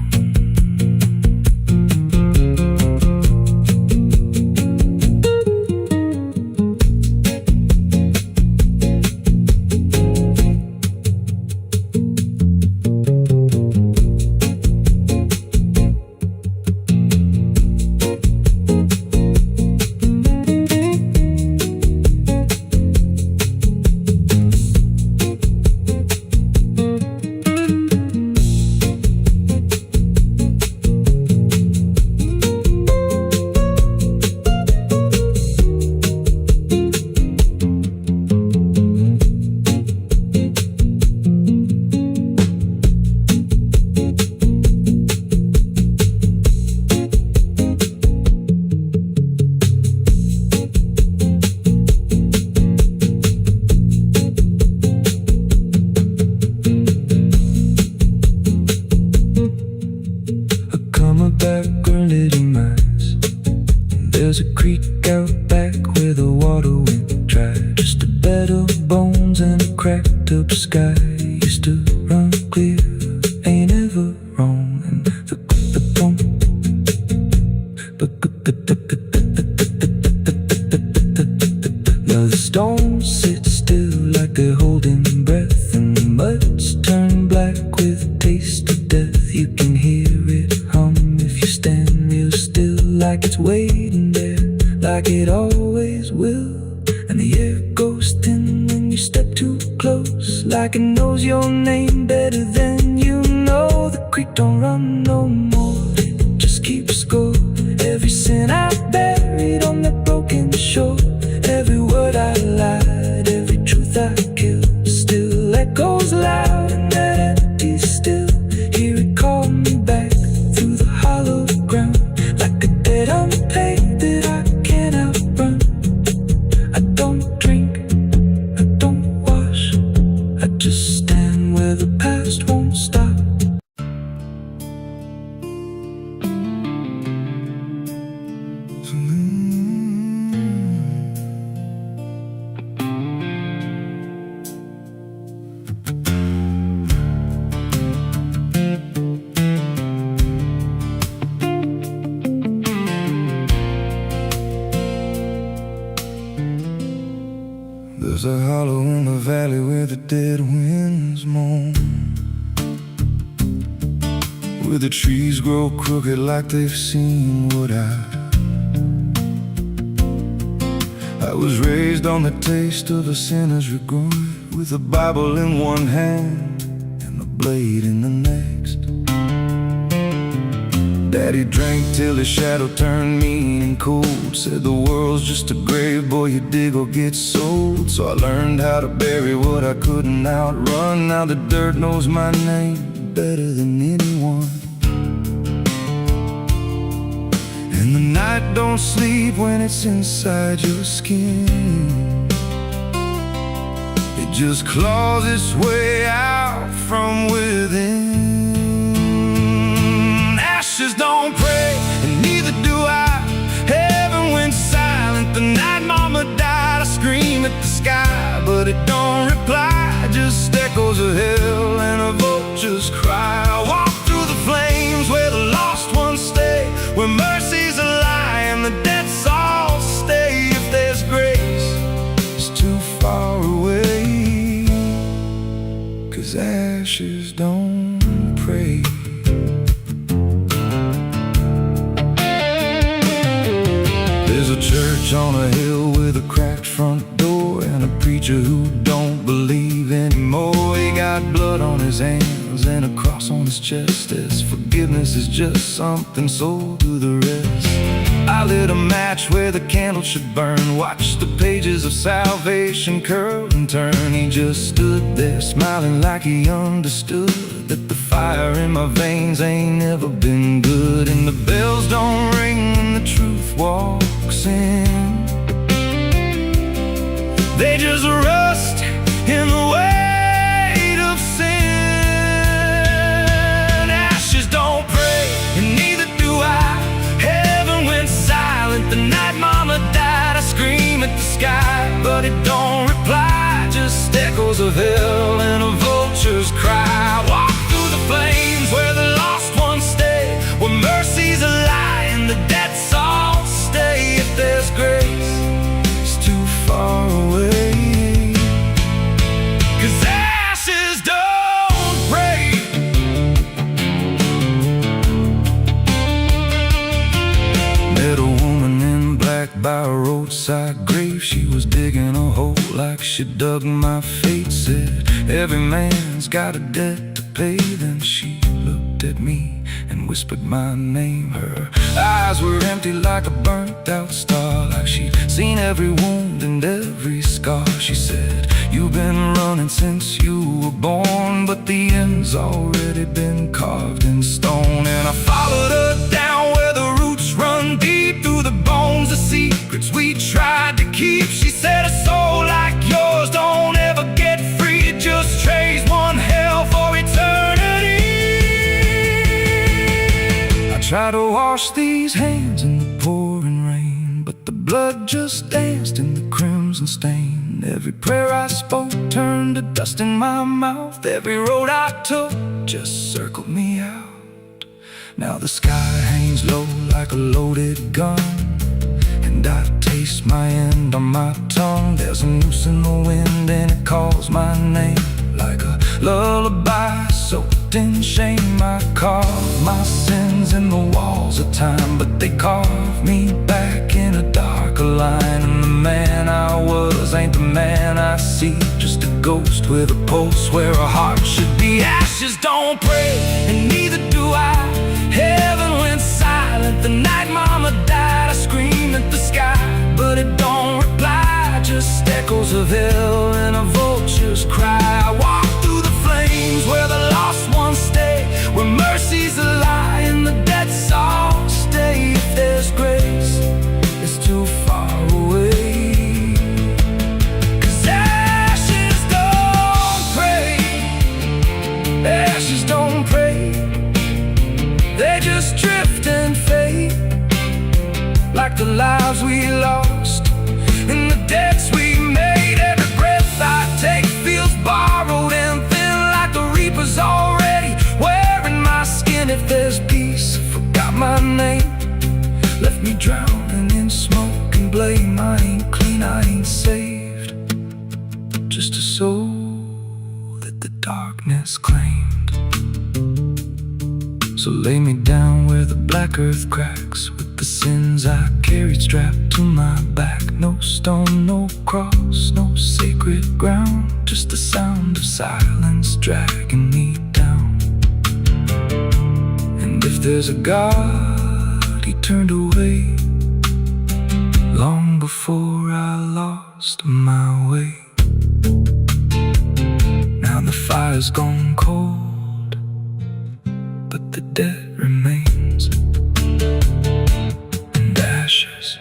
There's a creek out back where the water went dry, just a bed of bones and a cracked up sky. Used to run clear, ain't ever wrong. And now the stones sit still like they're holding breath, and the mud's turned black with a taste of death. You can hear it hum if you stand real still, like it's waiting there, like it always will. And the air goes thin when you step too close, like it knows your name better than you know. The creek don't run no more, it just keeps score. Every sin I buried on that broken shore, every word I lied, every truth I killed, still echoes loud in that empty still. Hear it call me back through the hollow ground, like a debt unpaid that I can't outrun. I don't drink, I don't wash, I just stand where the past won't stop. There's a hollow in the valley where the dead winds moan, where the trees grow crooked like they've seen what I was raised on the taste of a sinner's regret, with a Bible in one hand and a blade in the next. Daddy drank till his shadow turned mean and cold, said the world's just a grave, boy, you dig or get sold. So I learned how to bury what I couldn't outrun. Now the dirt knows my name better than anyone. And the night don't sleep when it's inside your skin, it just claws its way out from within. Ashes don't pray, and neither do I. Heaven went silent the night mama died. I scream at the sky, but it don't reply, just echoes of hell and a vulture's cry. I walk through the flames where the lost ones stay, where mercy's a lie and the dead souls stay. If there's grace, it's too far away, 'cause ashes don't pray. There's a church on a hill with a cracked front door, and a preacher who don't believe anymore. He got blood on his hands and a cross on his chest, as forgiveness is just something sold to the rest. I lit a match where the candle should burn, watched the pages of salvation curl and turn. He just stood there smiling like he understood that the fire in my veins ain't never been good. And the bells don't ring when the truth walks in, they just rust in the weight of sin. Ashes don't pray, and neither do I. Heaven went silent the night mama died. I scream at the sky, but it don't reply, just echoes of hell and a vulture's cry. Walk through the flames where the lost ones stay, where mercy's a lie and the debts all stay. If there's grace, it's too far away, 'cause ashes don't break. Met a woman in black by a roadside grave. She was digging a hole like she dug my fate. Said every man's got a debt to pay. Then she looked at me and whispered my name. Her eyes were empty like a burnt out star, like she'd seen every wound and every scar. She said, you've been running since you were born, but the end's already been carved in stone. And I followed her down where the roots run deep through the bones, the secrets we tried to keep. She said, a soul like yours don't ever get free, it just trades one hell for eternity. I tried to wash these hands in the pouring rain, but the blood just danced in the crimson stain. Every prayer I spoke turned to dust in my mouth. Every road I took just circled me out. Now the sky hangs low like a loaded gun, and I taste my end on my tongue. There's a noose in the wind and it calls my name like a lullaby soaked in shame. I carve my sins in the walls of time, but they carve me back in a darker line. And the man I was ain't the man I see, just a ghost with a pulse where a heart should be. Ashes don't pray, and neither do I. Heaven went silent the night mama died. I scream at the sky, but it don't reply, just echoes of hell and a vulture's cry. I walk through the flames where the lost ones stay, where mercy's a lie and the debts all stay. If there's grace, it's too far away, 'cause ashes don't pray, ashes don't pray, they just drift and fade, like the lives we lost and the debts we made. Every breath I take feels borrowed and thin, like the reaper's already wearing my skin. If there's peace, forgot my name, left me drowning in smoke and blame. I ain't clean, I ain't saved, just a soul that the darkness claimed. So lay me down where the black earth cracks, with the sins I carried strapped to my back. No stone, no cross, no sacred ground, just the sound of silence dragging me down. And if there's a God, he turned away long before I lost my way. Now the fire's gone cold, but the debt remains, and ashes.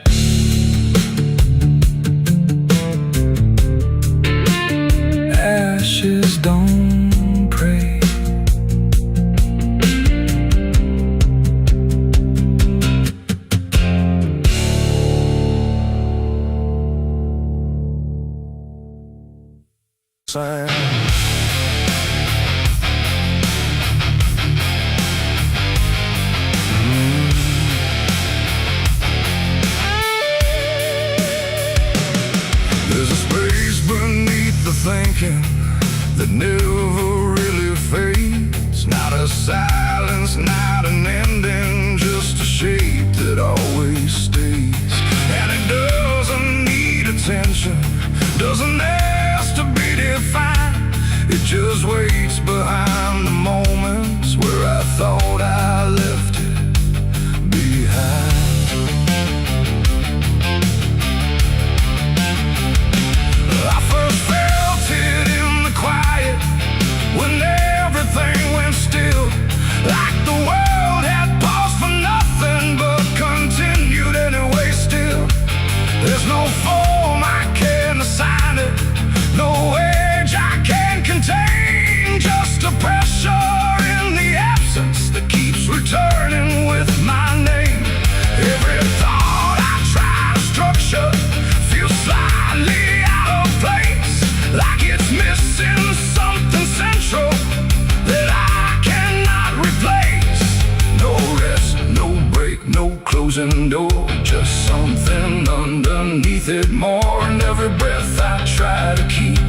Ashes don't pray. Thinking that never really fades, not a silence, not an ending, just a shape that always stays. And it doesn't need attention, doesn't ask to be defined, closing door, just something underneath it more. And every breath I try to keep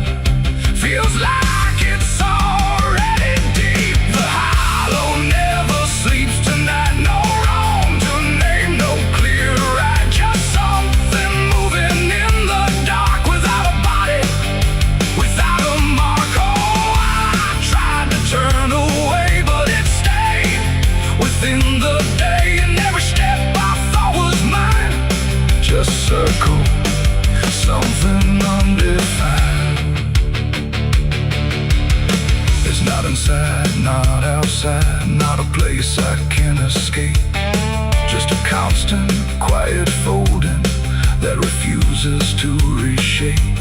feels like it's already deep. The hollow never sleeps tonight, no wrong to name, no clear right, just something moving in the dark without a body, without a mark. Oh, I tried to turn away, but it stayed within the day, and every step I thought was mine just circled something undefined. It's not inside, not outside, not a place I can escape, just a constant, quiet folding that refuses to reshape.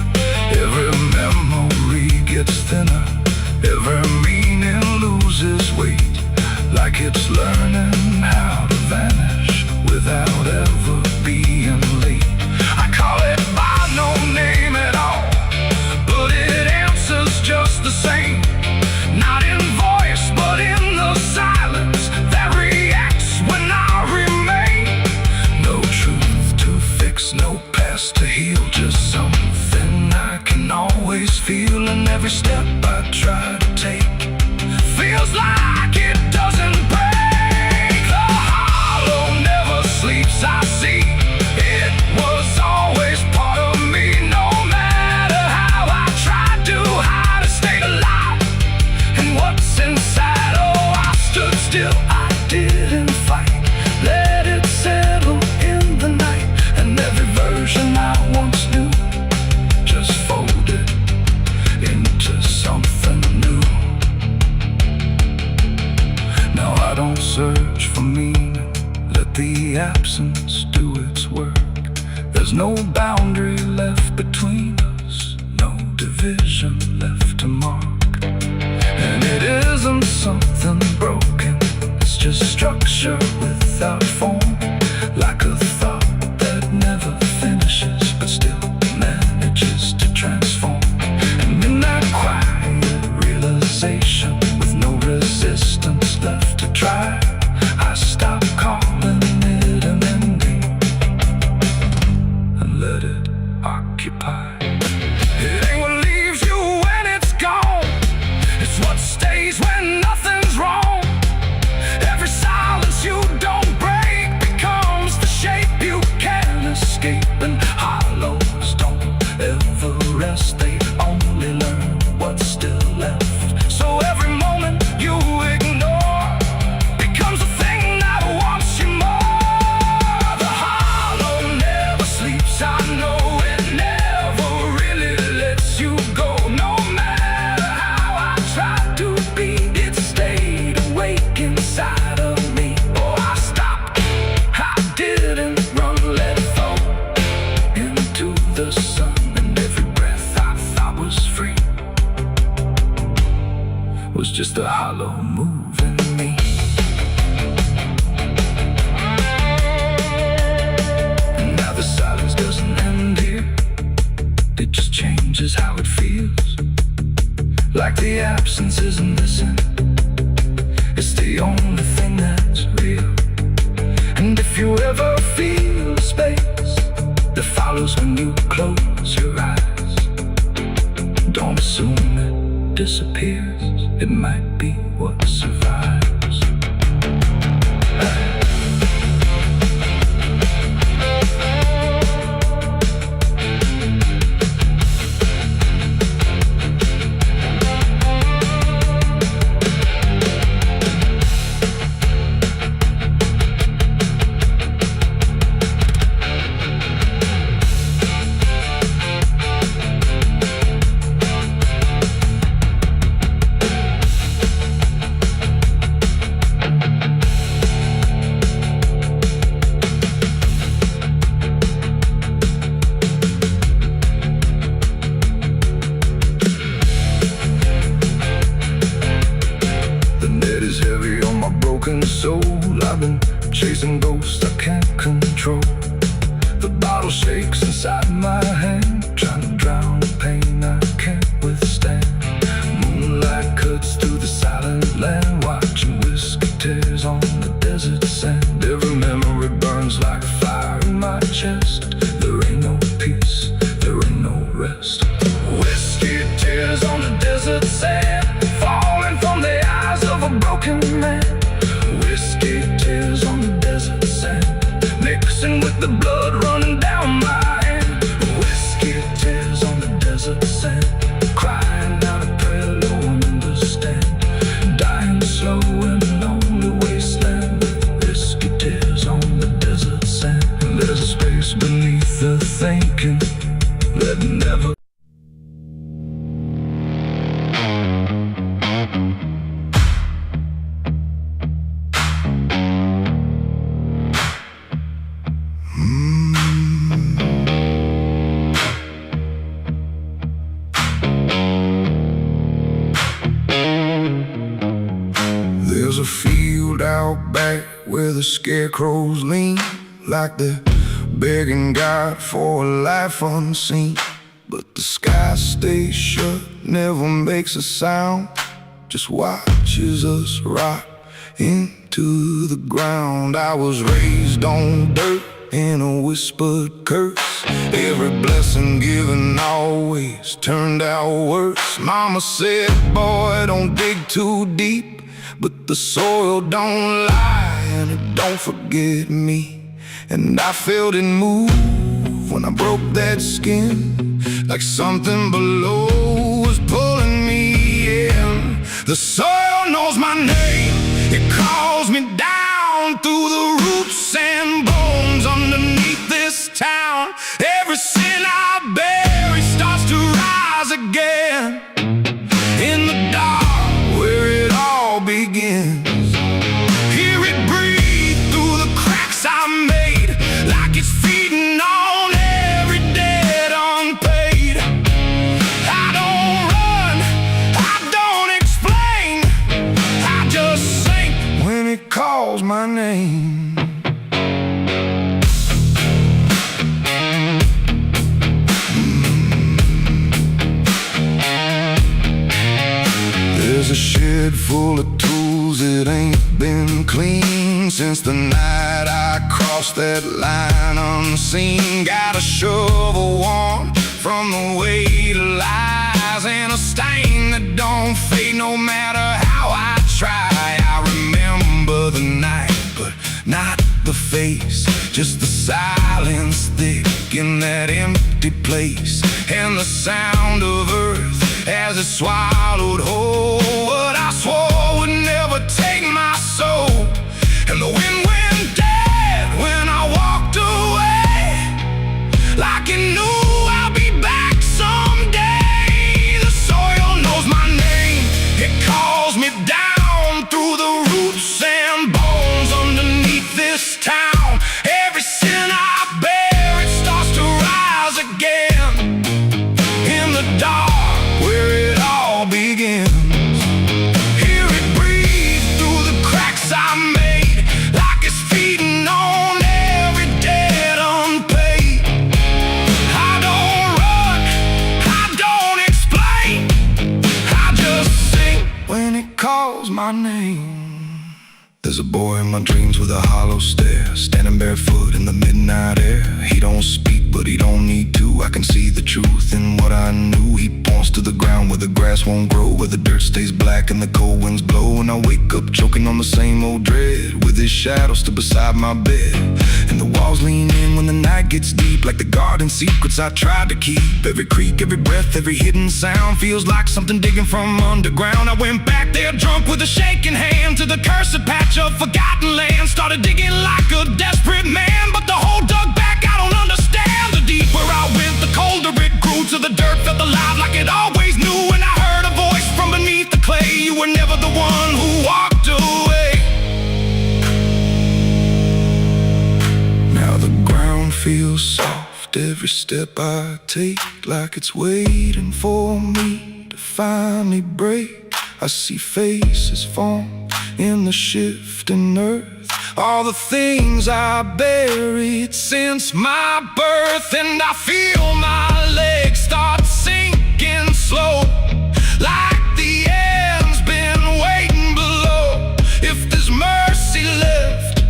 Every memory gets thinner, every meaning loses weight, like it's learning how to vanish without ever being late. I call it by no name at all, but it answers just the same. Not in voice, but in the silence that reacts when I remain. No truth to fix, no past to heal, just something I can always feel. And every step I try to take feels like it doesn't break. The hollow never sleeps, I see. It was always part of me, no matter how I tried to hide, it stayed alive. And what's inside, oh, I stood still, I didn't fight, let it settle in the night. And every version I once knew just folded into something new. Now I don't search for meaning, let the absence do its work. There's no boundary left between us, no division left to mark. And it isn't something broken, it's just structure without form, like a thought that never finishes but still manages to transform. And in that quiet realization, with no resistance left to try, I stop calling it an ending and let it occupy. It ain't what leaves you when it's gone, it's what stays when nothing's wrong. Every silence you don't break becomes the shape you can't escape. And hollows don't ever rest, they only learn what's still left. So every moment you ignore becomes a thing that wants you more. The hollow never sleeps, I know it never really lets you go. No matter how I tried to be, it stayed awake inside of me. Oh, I stopped, I didn't run, let it fall into the sun. And every breath I thought was free was just a hollow moving me. And now the silence doesn't end here, it just changes how it feels. Like the absence isn't missing, it's the only thing that's real. And if you ever feel the space that follows when you close your eyes, don't assume it disappears, it might be what survives. Soul, I've been chasing ghosts I can't control. The bottle shakes inside my hand, trying to drown the pain I can't withstand. Moonlight cuts through the silent land, watching whiskey tears on the desert sand. Every memory burns like command. Whiskey tears on the desert sand, mixing with the blood running down my hand. Whiskey tears on the desert sand, crying out a prayer no one understand. Dying slow in a lonely wasteland. Whiskey tears on the desert sand. There's a space beneath the thinking that never. There's a field out back where the scarecrows lean, like they're begging God for a life unseen. But the sky stays shut, never makes a sound, just watches us rot into the ground. I was raised on dirt in a whispered curse. Every blessing given always turned out worse. Mama said, boy, don't dig too deep, but the soil don't lie and it don't forget me. And I felt it move when I broke that skin, like something below was pulling me in. The soil knows my name, it calls me down through the roots and bones underneath this town. Every sin I bury starts to rise again in the dark where it all begins. Hear it breathe through the cracks I made, like it's feeding on every debt unpaid. I don't run, I don't explain, I just sink when it calls my name. There's a shed full of tools that ain't been clean since the night I crossed that line unseen. Got a shovel worn from the weight of lies, and a stain that don't fade no matter how I try. I remember the night, but not the face, just the silence thick in that empty place, and the sound of earth as it swallowed whole what I swore would never take my soul. And the wind went dead when I walked away, like it knew I'll be back someday. The soil knows my name, it calls me down through the roots and bones underneath this town. Every sin I bear, it starts to rise again in the dark where it all begins. Hear it breathe through the cracks I made, like it's feeding on every debt unpaid. I don't run, I don't explain, I just sing when it calls my name. There's a boy in my dreams with a hollow stare, standing barefoot in the midnight air. He don't speak, but he don't need to. I can see the truth in what I knew. He points to the ground where the grass won't grow, where the dirt stays black and the cold winds blow. And I wake up choking on the same old dread, with his shadow still beside my bed. And the walls lean in when the night gets deep, like the garden secrets I tried to keep. Every creak, every breath, every hidden sound feels like something digging from underground. I went back there drunk with a shaking hand to the cursed patch of forgotten land. Started digging like a desperate man, but the hole dug back, I don't understand. The deeper I went, the colder it grew, till the dirt felt alive like it always knew. And I heard a voice from beneath the clay, you were never the one who walked away. Now the ground feels soft, every step I take, like it's waiting for me to finally break. I see faces form in the shifting earth, all the things I buried since my birth. And I feel my legs start sinking slow, like the end's been waiting below. If there's mercy left,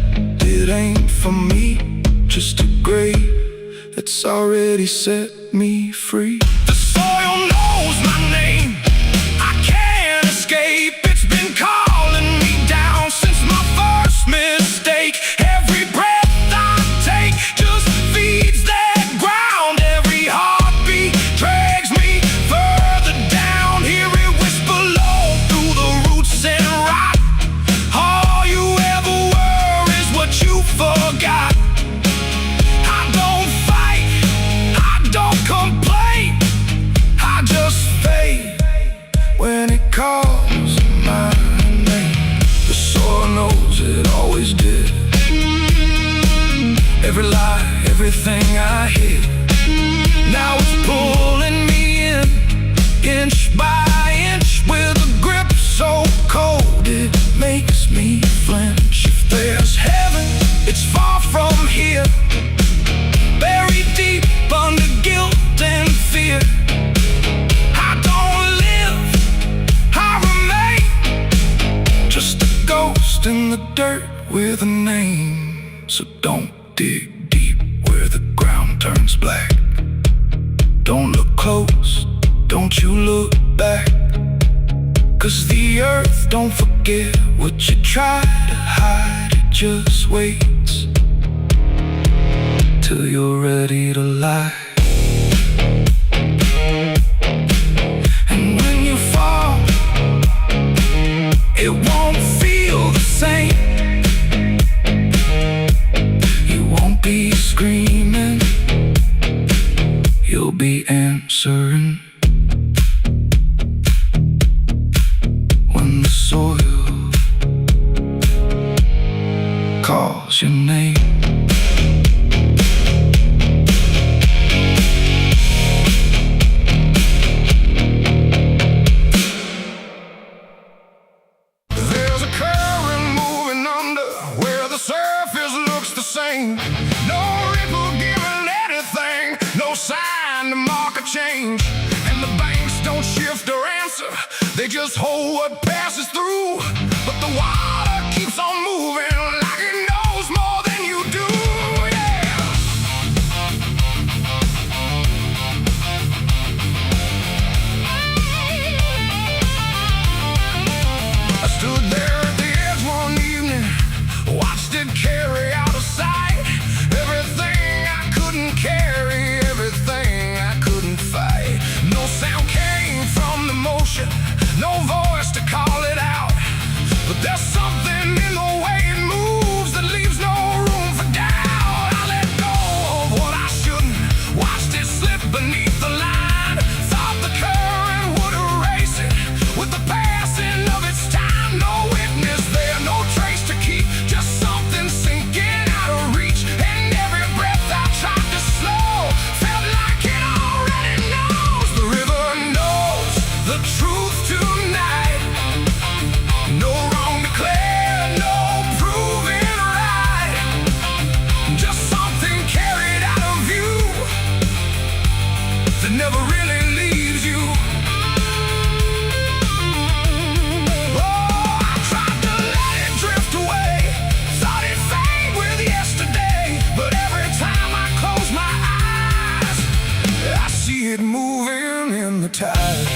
it ain't for me, just a grave that's already set me free. The soil knows my name, I can't escape, it's been calling me down. every lie, everything I hid. Now it's pulling me in, inch by inch, with a grip so cold it makes me flinch. If there's heaven, it's far from here, buried deep under guilt and fear. I don't live, I remain, just a ghost in the dirt with a name. So don't dig deep where the ground turns black. Don't look close, don't you look back, 'cause the earth don't forget what you try to hide. It just waits till you're ready to lie. And when you fall, it won't feel the same. You won't be screaming, you'll be answering. When the soil calls your name. There's a current moving under where the surface looks the same. No ripple giving anything, no sign to mark a change. And the banks don't shift or answer, they just hold what passes through. But the water keeps on moving like it knows more than you do, yeah. I stood there at the edge one evening, watched it carry out of sight. Everything I couldn't carry, everything I couldn't fight. No sound came from the motion, no voice to call it out. But there's something in the way it moves that leaves no room for doubt. I let go of what I shouldn't, watched it slip beneath the line. Thought the current would erase it with the passing of its time. No witness there, no trace to keep, just something sinking out of reach. And every breath I tried to slow felt like it already knows. The river knows the truth tonight. No wrong declared, no proving right, just something carried out of view that never really leaves you. Oh, I tried to let it drift away, thought it'd fade with yesterday. But every time I close my eyes, I see it moving in the tide.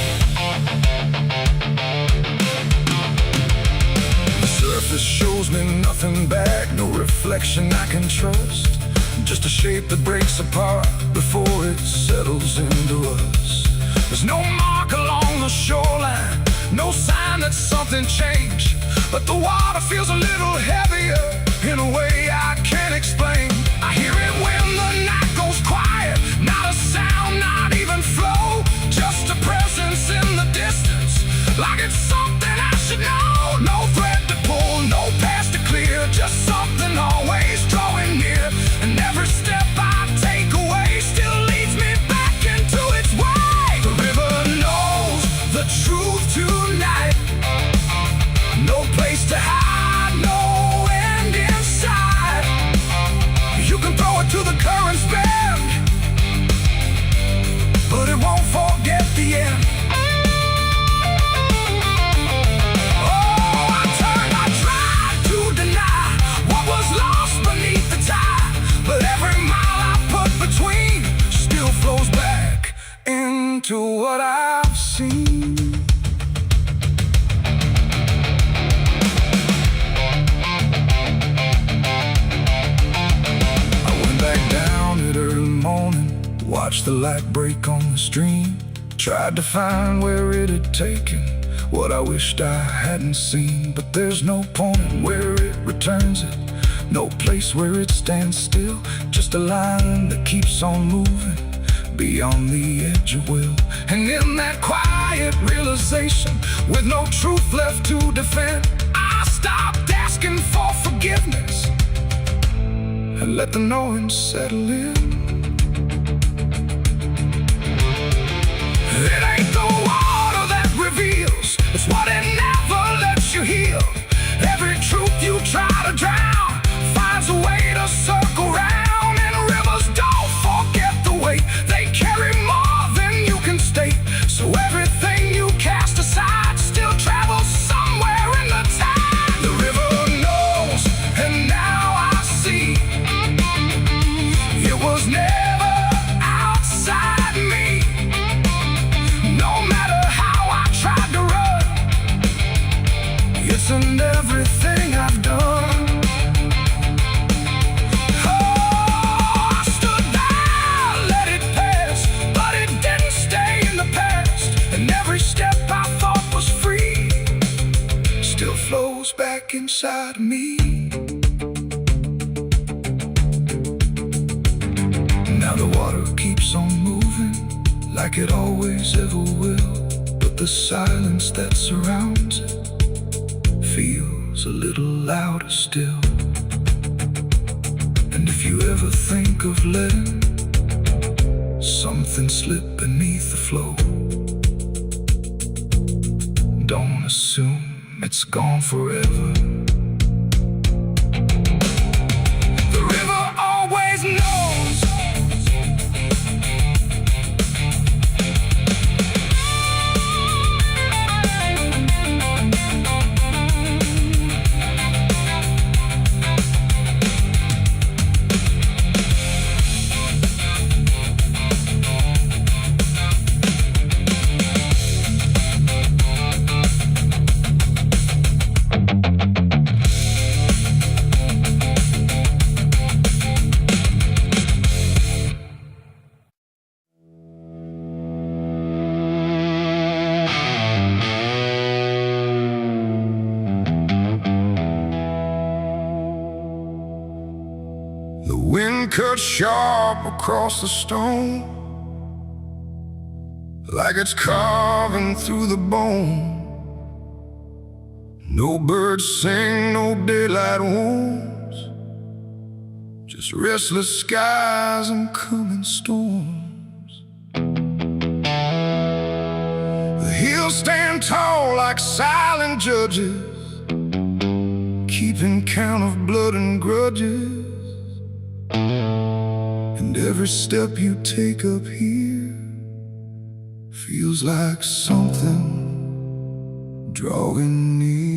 Surface shows me nothing back, no reflection I can trust, just a shape that breaks apart before it settles into us. There's no mark along the shoreline, no sign that something changed, but the water feels a little heavier in a way I can't explain. I hear it when the night goes quiet, not a sound, not even flow, just a presence in the distance, like it's something I should know. No thread to pull, no past to clear, just something always drawing near. And every step I take away still leads me back into its way. The river knows the truth tonight, no place to hide, no end in sight. You can throw it to the current's bend, but it won't forget the end. To what I've seen. I went back down at early morning, watched the light break on the stream, tried to find where it had taken what I wished I hadn't seen. But there's no point where it returns it, no place where it stands still, just a line that keeps on moving beyond the edge of will. And in that quiet realization, with no truth left to defend, I stopped asking for forgiveness and let the knowing settle in. It ain't the water that reveals, it's what it never lets you heal. Every truth you try to drown finds a way to circle round. And rivers don't forget the weight, they carry more than you can state. So everything you cast aside still travels somewhere in the tide. The river knows, and now I see, it was never outside me. No matter how I tried to run, it's in everything I've done. Oh, I stood there, let it pass, but it didn't stay in the past. And every step I thought was free still flows back inside me. Now the water keeps on moving like it always ever will, but the silence that surrounds it feels a little louder still. And if you ever think of letting something slip beneath the flow, don't assume it's gone forever. The river always knows. The wind cuts sharp across the stone, like it's carving through the bone. No birds sing, no daylight wounds, just restless skies and coming storms. The hills stand tall like silent judges, keeping count of blood and grudges. And every step you take up here feels like something drawing near.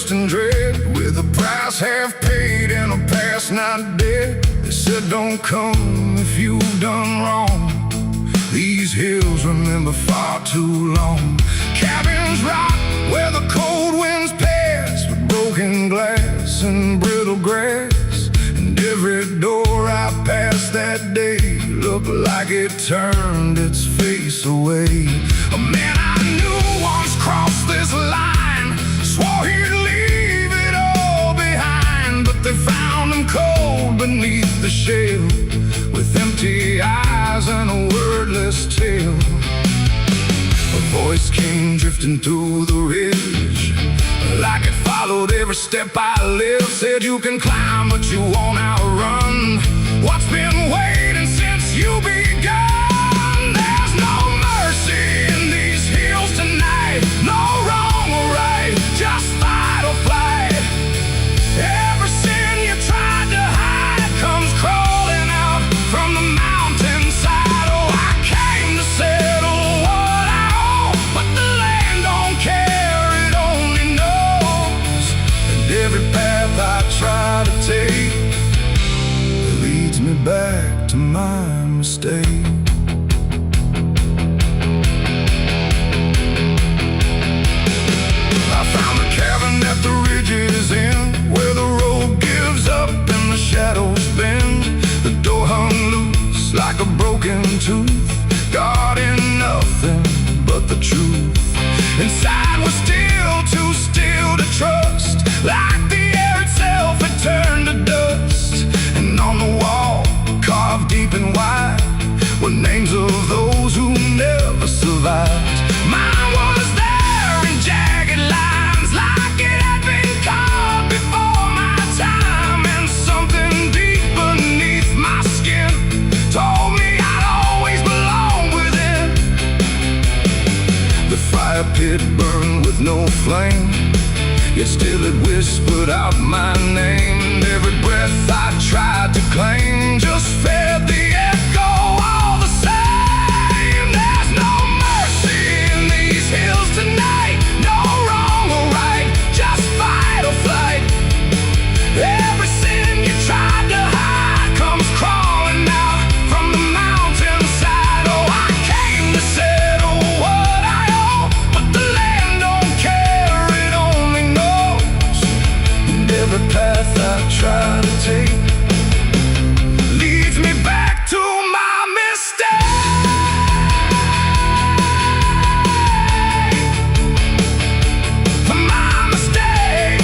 And dread, with a price half paid and a past not dead. They said don't come if you've done wrong. These hills remember far too long. Cabins rock where the cold winds pass, with broken glass and brittle grass. And every door I passed that day looked like it turned its face away. A man I knew once crossed this line, swore he'd leave it all behind, but they found him cold beneath the shell, with empty eyes and a wordless tale. A voice came drifting through the ridge, like it followed every step I lived. Said you can climb, but you won't outrun what's been waiting since you begun. There's no mercy in these hills tonight, no wrong or right, just fight or flight. Every sin you tried to hide comes crawling out from the mountainside. Oh, I came to settle what I owe, but the land don't care, it only knows. And every path I try to take leads me back to my mistake. Yet still it whispered out my name, and every breath I tried to claim just fed the echo all the same. There's no mercy in these hills tonight, no wrong or right, just fight or flight. Every sin you tried to hide comes crawling out from the mountainside. Oh, I came to settle what I owe, but the land don't care, it only knows. And every path I try to take leads me back to my mistake. My mistake.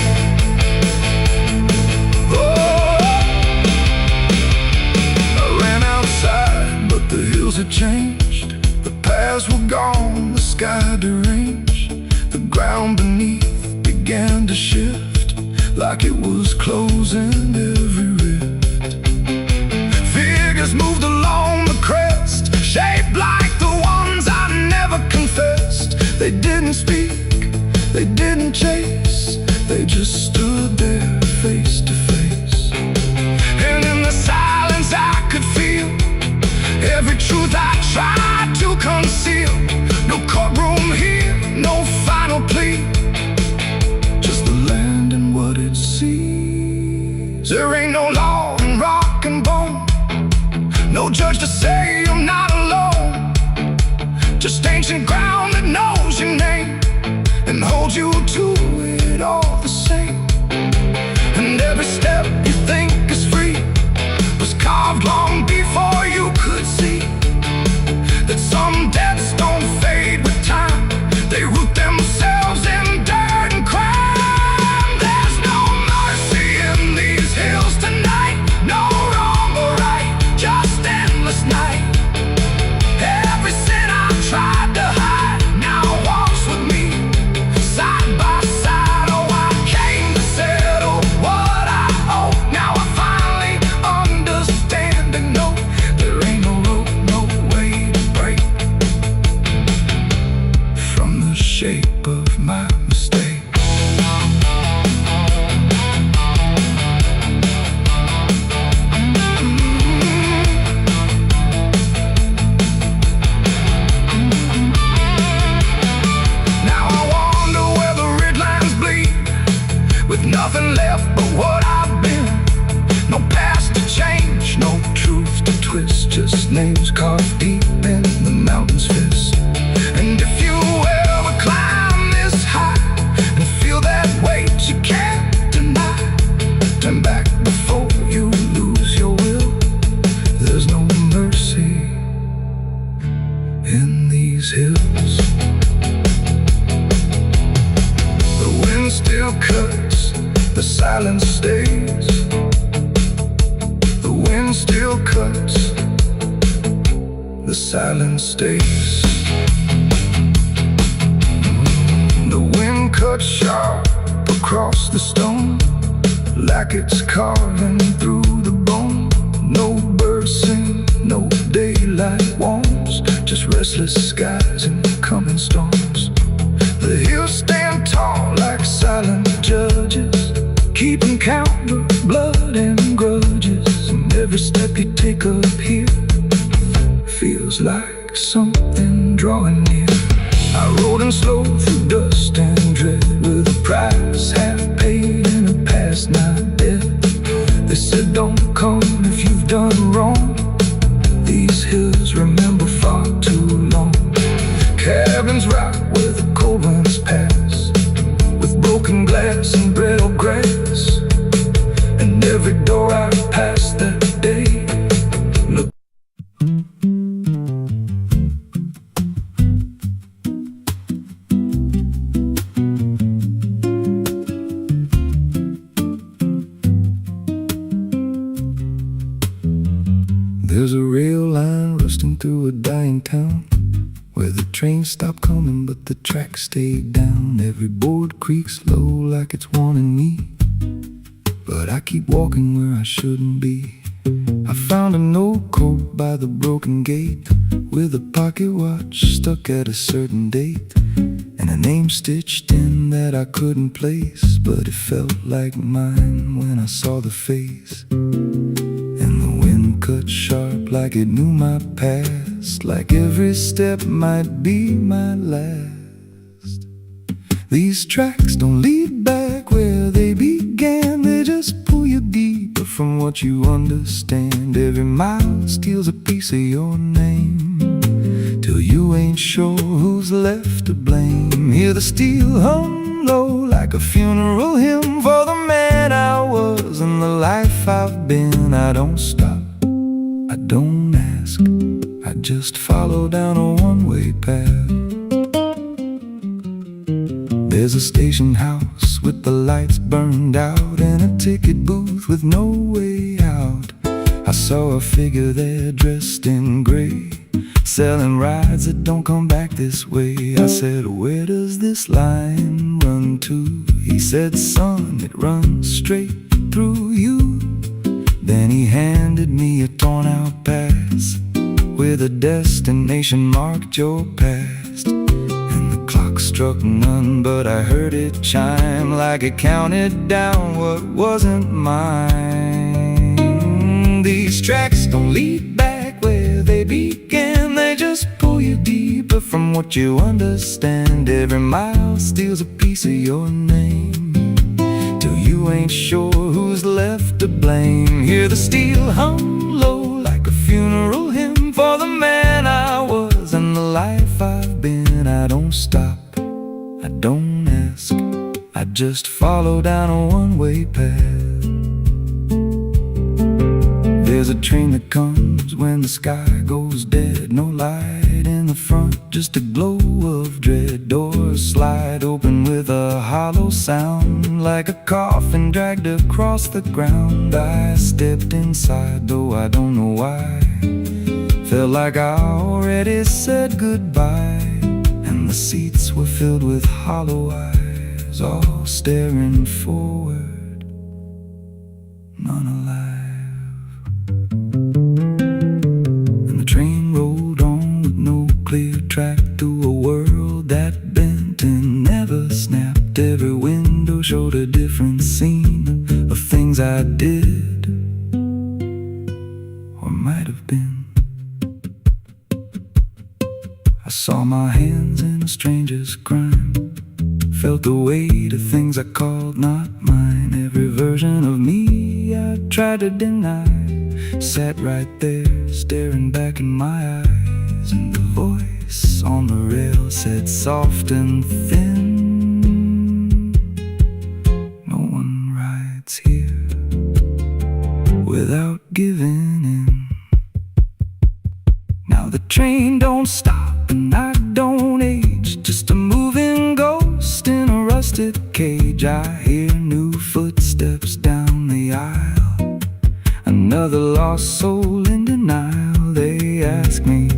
I ran outside, but the hills had changed. The paths were gone, the sky deranged. The ground beneath began to shift, like it was closing every rift. Figures moved along the crest, shaped like the ones I never confessed. They didn't speak, they didn't chase, they just stood there face to face. And in the silence I could feel every truth I tried to conceal. No courtroom here, no final plea, just the land and what it sees. There ain't no law in rock and bone, no judge to say I'm not alone. Just ancient ground that knows your name and holds you to it all the same. And every step you think is free was carved long before you could see that some debts don't fade with time, they root themselves in dirt and crime. There's no mercy in these hills tonight, no wrong or right, just endless night. Every sin I tried to hide now walks with me, side by side. Oh, I came to settle what I owe. Now I finally understand and know there ain't no road, no way to break from the shape of my mistake. Now I wonder where the red lines bleed, with nothing left but what I've been. No past to change, no truth to twist, just names carved deep in the mountain's fist. And if you ever climb this high and feel that weight you can't deny, turn back before you lose your will. There's no mercy in these hills. The wind still cuts, the silence stays. The wind still cuts, the silence stays. The wind cuts sharp across the stone, like it's carving through the bone. No birds sing, no daylight warms, just restless skies and coming storms. The hills stand tall like silent judges, keeping count of blood and grudges. And every step you take up here feels like something drawing near. I rode in slow through dust and dread, with a price half paid and a past not dead. They said don't come if you've done wrong, these hills remember far too long. Cabins rock where the cold winds pass, with broken glass and brittle grass. And every door I passed that day looked. There's a rail line rusting through a dying town, where the trains stop coming but the tracks stay down. Every board creaks low like it's warning me, but I keep walking where I shouldn't be. I found an old coat by the broken gate, with a pocket watch stuck at a certain date. and a name stitched in that I couldn't place, but it felt like mine when I saw the face. And the wind cut sharp like it knew my past, like every step might be my last. These tracks don't lead back where they began, they just pull you deeper from what you understand. Every mile steals a piece of your name, till you ain't sure who's left to blame. Hear the steel hum low like a funeral hymn for the man I was and the life I've been. I don't stop, I don't ask, I just follow down a one-way path. There's a station house with the lights burned out and a ticket booth with no way out. I saw a figure there dressed in gray, selling rides that don't come back this way. I said, where does this line run to? He said, son, it runs straight through you. Then he handed me a torn out pass with a destination marked your past. And the clock struck none, but I heard it chime like it counted down what wasn't mine. These tracks don't lead back where they began, they just pull you deeper from what you understand. Every mile steals a piece of your name, till you ain't sure who's left to blame. Hear the steel hum low like a funeral hymn for the man I was and the life I've been. I don't stop, I don't ask, I just follow down a one-way path. There's a train that comes when the sky goes dead, no light in the front, just a glow of dread. Doors slide open with a hollow sound, like a coffin dragged across the ground. I stepped inside, though I don't know why, felt like I already said goodbye. And the seats were filled with hollow eyes, all staring forward, none alive. And the train rolled on with no clear track to a world that bent and never snapped. Every window showed a different scene of things I did or might have been. I saw my hands in a stranger's crime, felt the weight of things I called not mine. Every version of me I tried to deny sat right there, staring back in my eyes. And the voice on the rail said soft and thin, no one rides here without giving in. Now the train don't stop and I don't age, just a moving ghost in a rusted cage. I hear new footsteps down the aisle, another lost soul in denial. They ask me,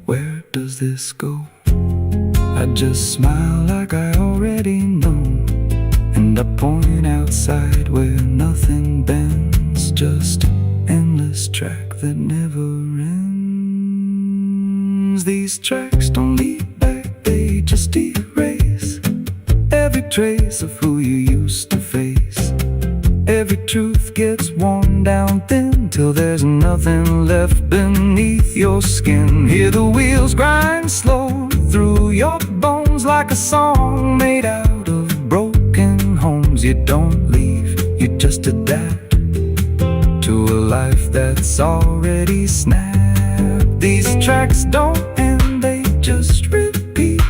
where does this go? I just smile like I already know, and I point outside where nothing bends, just an endless track that never ends. These tracks don't lead back, they just erase every trace of who you used to face. Every truth gets worn down thin, till there's nothing left beneath your skin. Hear the wheels grind slow through your bones, like a song made out of broken homes. You don't leave, you just adapt to a life that's already snapped. These tracks don't end, they just repeat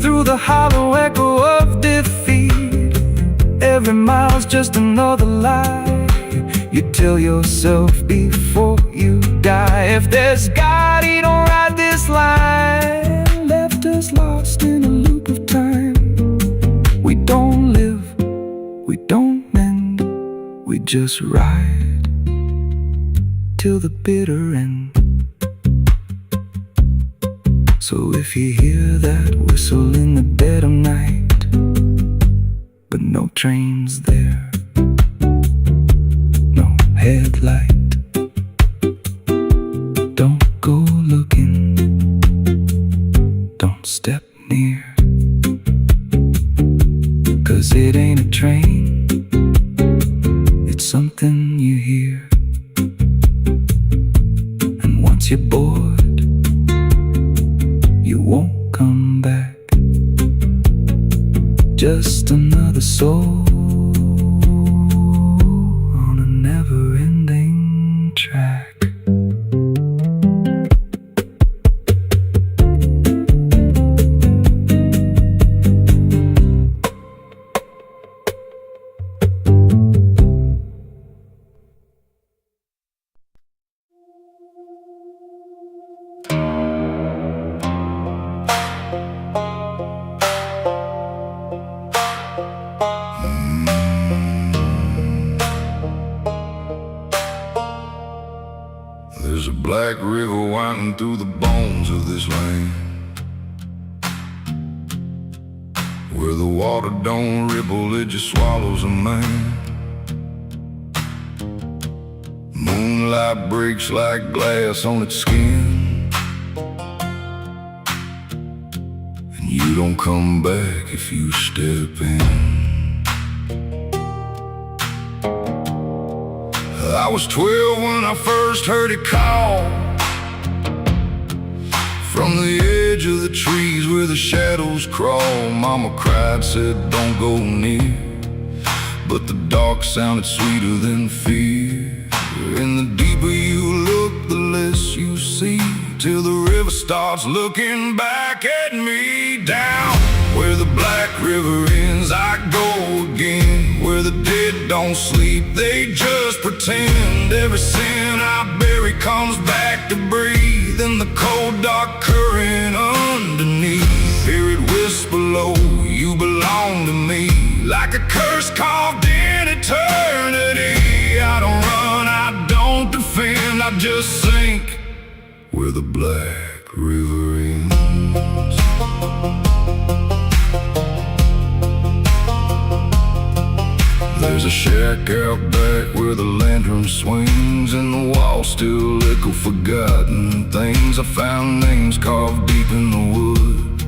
through the hollow echo of defeat. Every mile's just another lie you tell yourself before you die. If there's God, he don't ride this line, left us lost in a loop of time. We don't live, we don't mend, we just ride till the bitter end. So if you hear that whistle in the dead of night, but no train's there, no headlight, don't go looking, don't step near. 'cause it ain't a train, it's something you hear. And once you're bored, you won't come back. Just another soul on a never-ending track. There's a black river winding through the bones of this land, where the water don't ripple, it just swallows a man. Moonlight breaks like glass on its skin, and you don't come back if you step in. I was 12 when I first heard it call, from the edge of the trees where the shadows crawl. Mama cried, said don't go near, but the dark sounded sweeter than fear. And the deeper you look, the less you see, till the river starts looking back at me. Down where the black river ends, I go again, where the dead don't sleep, they just pretend. Every sin I bury comes back to breathe in the cold dark current underneath. Hear it whisper low, you belong to me, like a curse carved in eternity. I don't run, I don't defend, I just sink where the black river ends. There's a shack out back where the lantern swings, and the walls still echo forgotten things. I found names carved deep in the wood,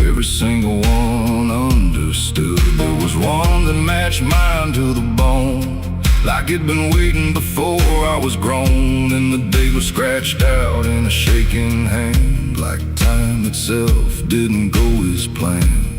every single one understood. There was one that matched mine to the bone, like it'd been waiting before I was grown. And the day was scratched out in a shaking hand, like time itself didn't go as planned.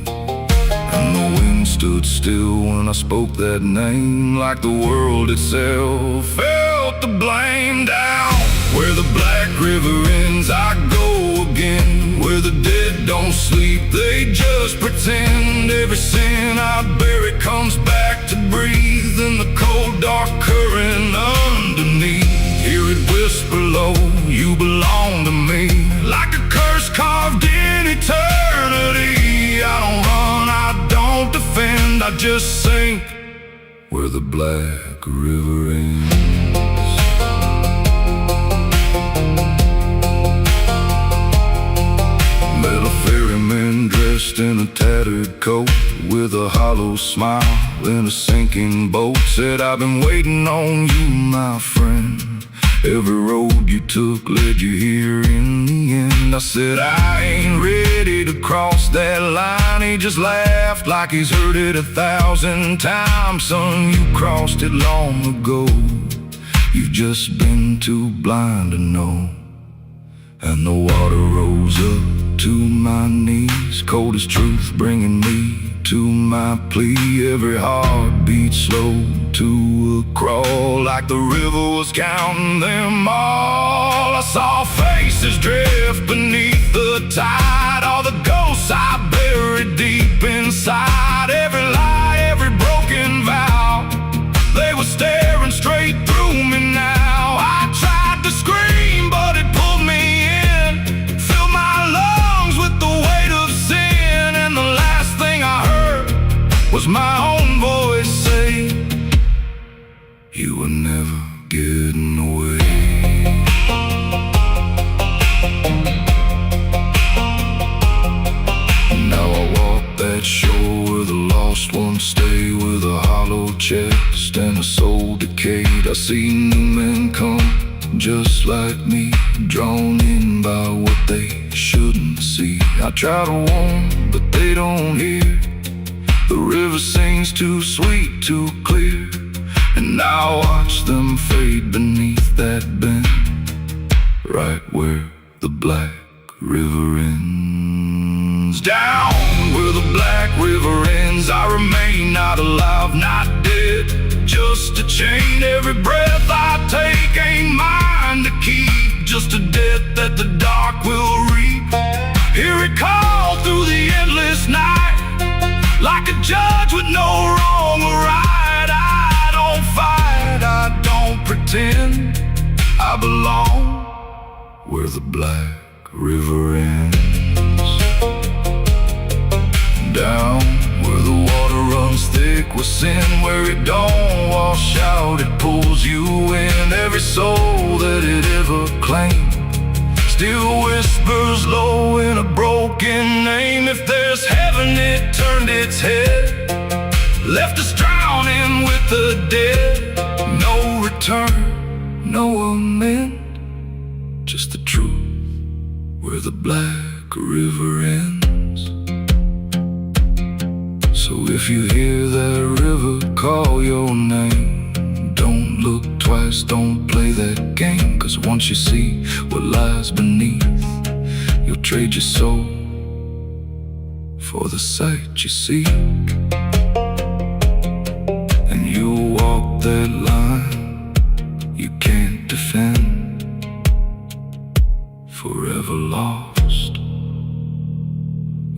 And the wind stood still when I spoke that name, like the world itself felt the blame. Down where the black river ends, I go again, where the dead don't sleep, they just pretend. Every sin I bury comes back to breathe in the cold dark current underneath. Hear it whisper low, you belong to me, like a curse carved in eternity. I don't run, I don't defend, I just sink where the black river ends. Met a ferryman dressed in a tattered coat, with a hollow smile in a sinking boat. Said, I've been waiting on you, my friend. Every road you took led you here in the end. I said, I ain't ready to cross that line. He just laughed like he's heard it 1,000 times. Son, you crossed it long ago, you've just been too blind to know. And the water rose up to my knees, cold as truth, bringing me to my plea. Every heartbeat slow to a crawl, like the river was counting them all. I saw faces drift beneath the tide, all the ghosts I buried deep inside. Every lie, every broken vow, they were staring straight through me now. I tried to scream, but it pulled me in, filled my lungs with the weight of sin. And the last thing I heard was my own voice say, you were never getting away. Now I walk that shore where the lost ones stay, with a hollow chest and a soul decayed. I see new men come, just like me, drawn in by what they shouldn't see. I try to warn, but they don't hear. The river sings too sweet, too clear, and I watch them fade beneath that bend, right where the black river ends. Down where the black river ends, I remain not alive, not dead, just a chain. Every breath I take ain't mine to keep, just a death that the dark will reap. Hear it call through the endless night, like a judge with no wrong or right. I don't fight, I don't pretend, I belong where the black river ends. Down where the water runs thick with sin, where it don't wash out, it pulls you in. Every soul that it ever claimed still whispers low in a broken name. If there's heaven, it turned its head, left us drowning with the dead. No return, no amend, just the truth where the black river ends. So if you hear that river call your name, don't look twice, don't play that game. Cause once you see what lies beneath, you'll trade your soul for the sight you seek. And you'll walk that line you can't defend, forever lost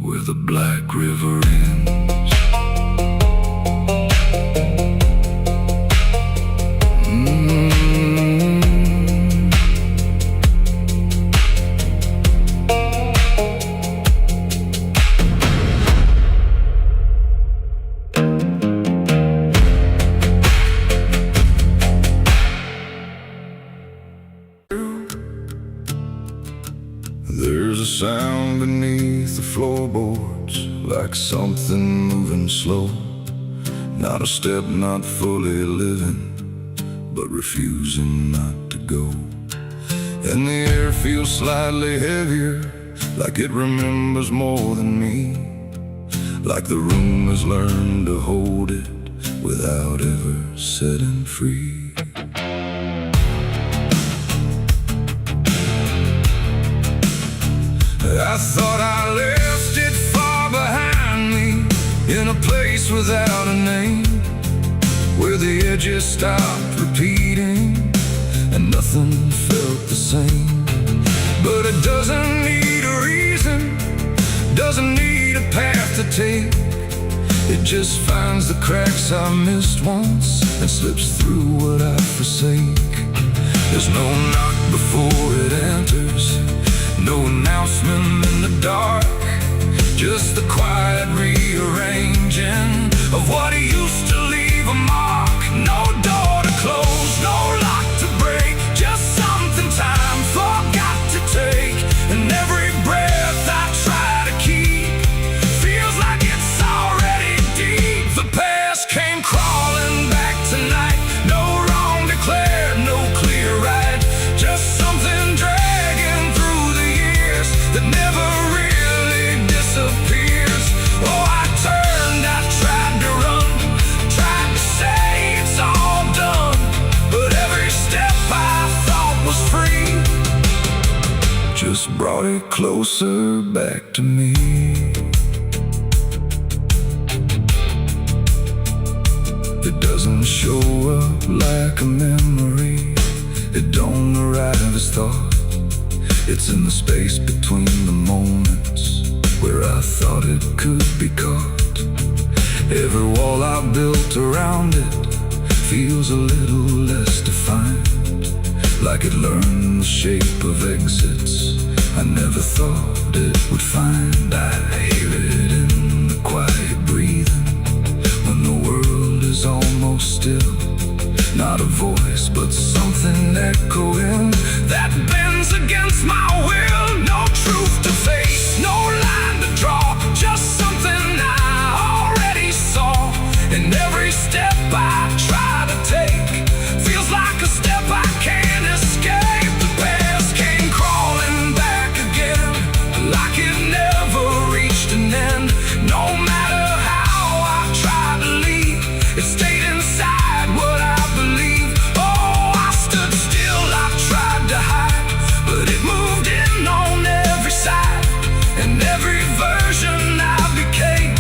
where the black river ends. There's a sound beneath the floorboards, like something moving slow. Not a step, not fully living, but refusing not to go. And the air feels slightly heavier, like it remembers more than me, like the room has learned to hold it without ever setting free. I thought I left it far behind me, in a place without a name, where the edges stopped repeating and nothing felt the same. But it doesn't need a reason, doesn't need a path to take. It just finds the cracks I missed once and slips through what I forsake. There's no knock before it enters, no announcement in the dark, just the quiet rearranging of what used to leave a mark. No door to close, no lock to break, just something time forgot to take. And every breath I try to keep feels like it's already deep. The past came crawling back tonight, no wrong declared, no clear right, just something dragging through the years that never really disappears. Oh, I turned, I tried to run, tried to say it's all done, but every step I thought was free just brought it closer back to me. It doesn't show up like a memory, it don't arrive as thought. It's in the space between the moments where I thought it could be caught. Every wall I built around it feels a little less defined, like it learned the shape of exits I never thought it would find. I hear it in the quiet breathing when the world is almost still. Not a voice, but something echoing that bends against my will. No truth to face, no line to draw, just something I already saw. And every step I try to take feels like a step I can't escape. The past came crawling back again, like it never reached an end. No matter how I It stayed inside what I believe. Oh, I stood still, I tried to hide, but it moved in on every side. And every version I became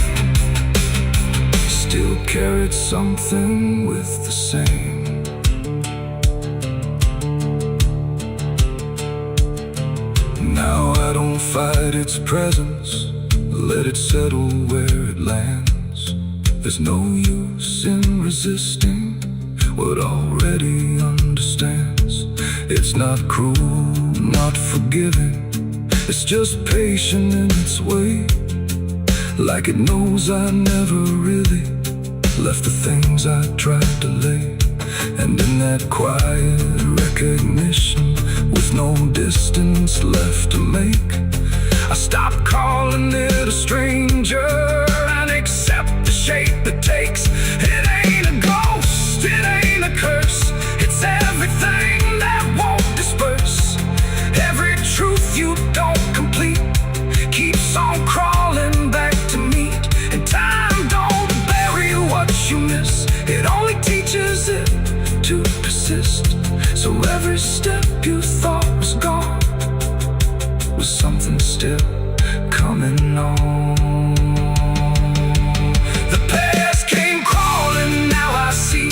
still carried something with the same. Now I don't fight its presence, let it settle where it lands. There's no use in resisting what already understands. It's not cruel, not forgiving, it's just patient in its way. Like it knows I never really left the things I tried to lay. And in that quiet recognition, with no distance left to make, I stopped calling it a stranger and accept the shape it takes. It ain't a ghost, it ain't a curse, it's everything that won't disperse. Every truth you don't complete keeps on crawling back to meet. And time don't bury what you miss, it only teaches it to persist. So every step you thought was gone was something still coming on. The past came crawling, now I see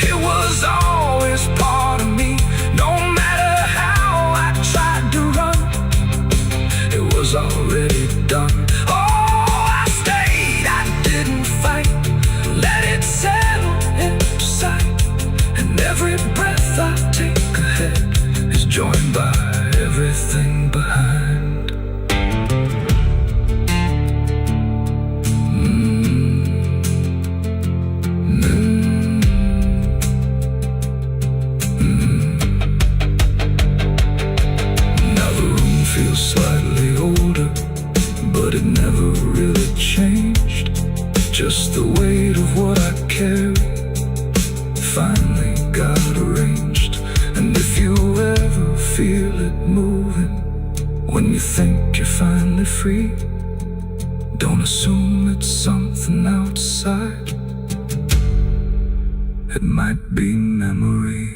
it was always part of me. No matter how I tried to run, it was already done. Oh, I stayed, I didn't fight, let it settle inside. And every breath I take ahead is joined by everything behind. Now the room feels slightly older, but it never really changed. Just the weight of what I carry finally got arranged. And if you ever feel it moving, when you think you're finally free, don't assume it's something outside. It might be memory.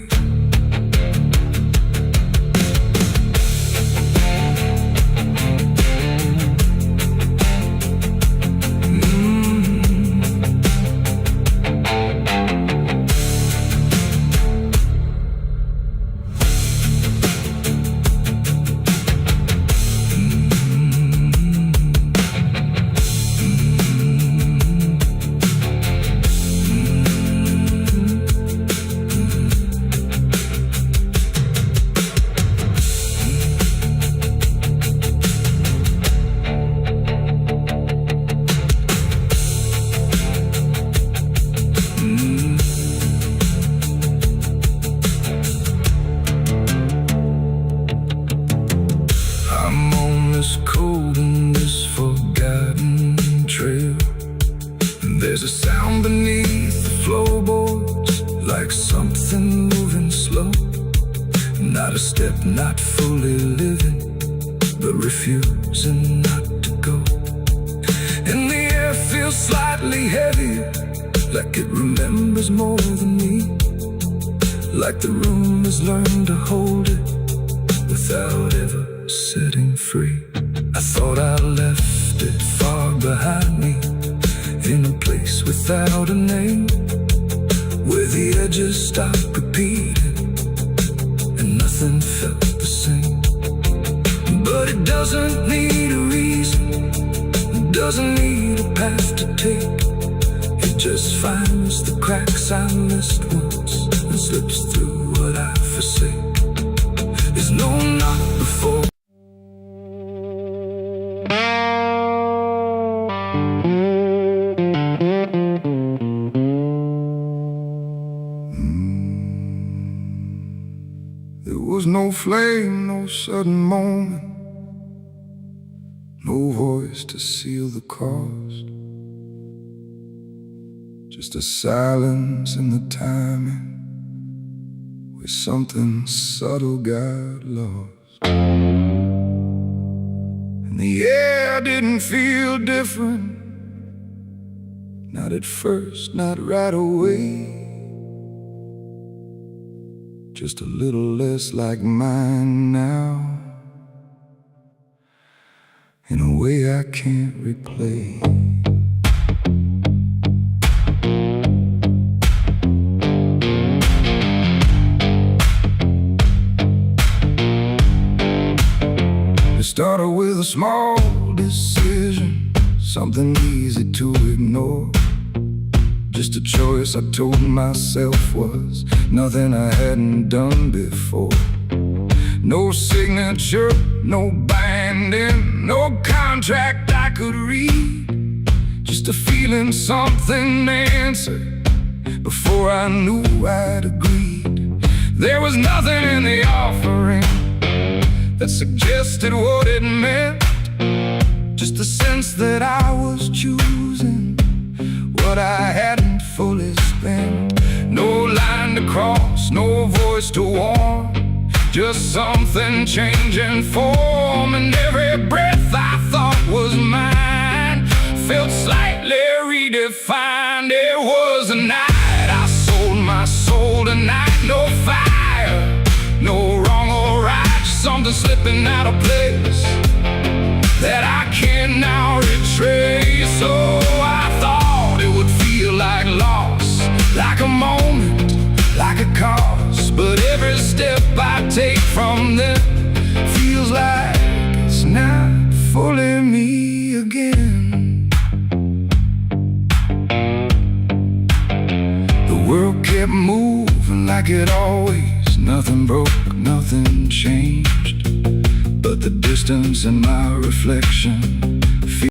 Cold in this forgotten trail, and there's a sound beneath the floorboards, like something moving slow. Not a step, not fully living, but refusing not to go. And the air feels slightly heavier, like it remembers more than me, like the room has learned to hold it without ever setting free. I thought I left it far behind me, in a place without a name, where the edges stopped repeating and nothing felt the same. But it doesn't need a reason, it doesn't need a path to take. It just finds the cracks I missed once and slips through what I forsake. There's no knock before. There was no flame, no sudden moment, no voice to seal the cost. Just a silence in the timing, where something subtle got lost. And the air didn't feel different, Not at first, not right away. Just a little less like mine now, in a way I can't replay. It started with a small decision, something easy to ignore. Just a choice I told myself was nothing I hadn't done before. No signature, no binding, no contract I could read. Just a feeling something answered before I knew I'd agreed. There was nothing in the offering that suggested what it meant. Just the sense that I was choosing what I hadn't fully spent. No line to cross, no voice to warn, just something changing form. And every breath I thought was mine felt slightly redefined. It was a night I sold my soul tonight. No fire, no wrong or right, just something slipping out of place that I can now retrace. So I thought it would feel like loss, like a moment, like a cause. But every step I take from them feels like it's not fully me again. The world kept moving like it always. Nothing broke, nothing changed, but the distance in my reflection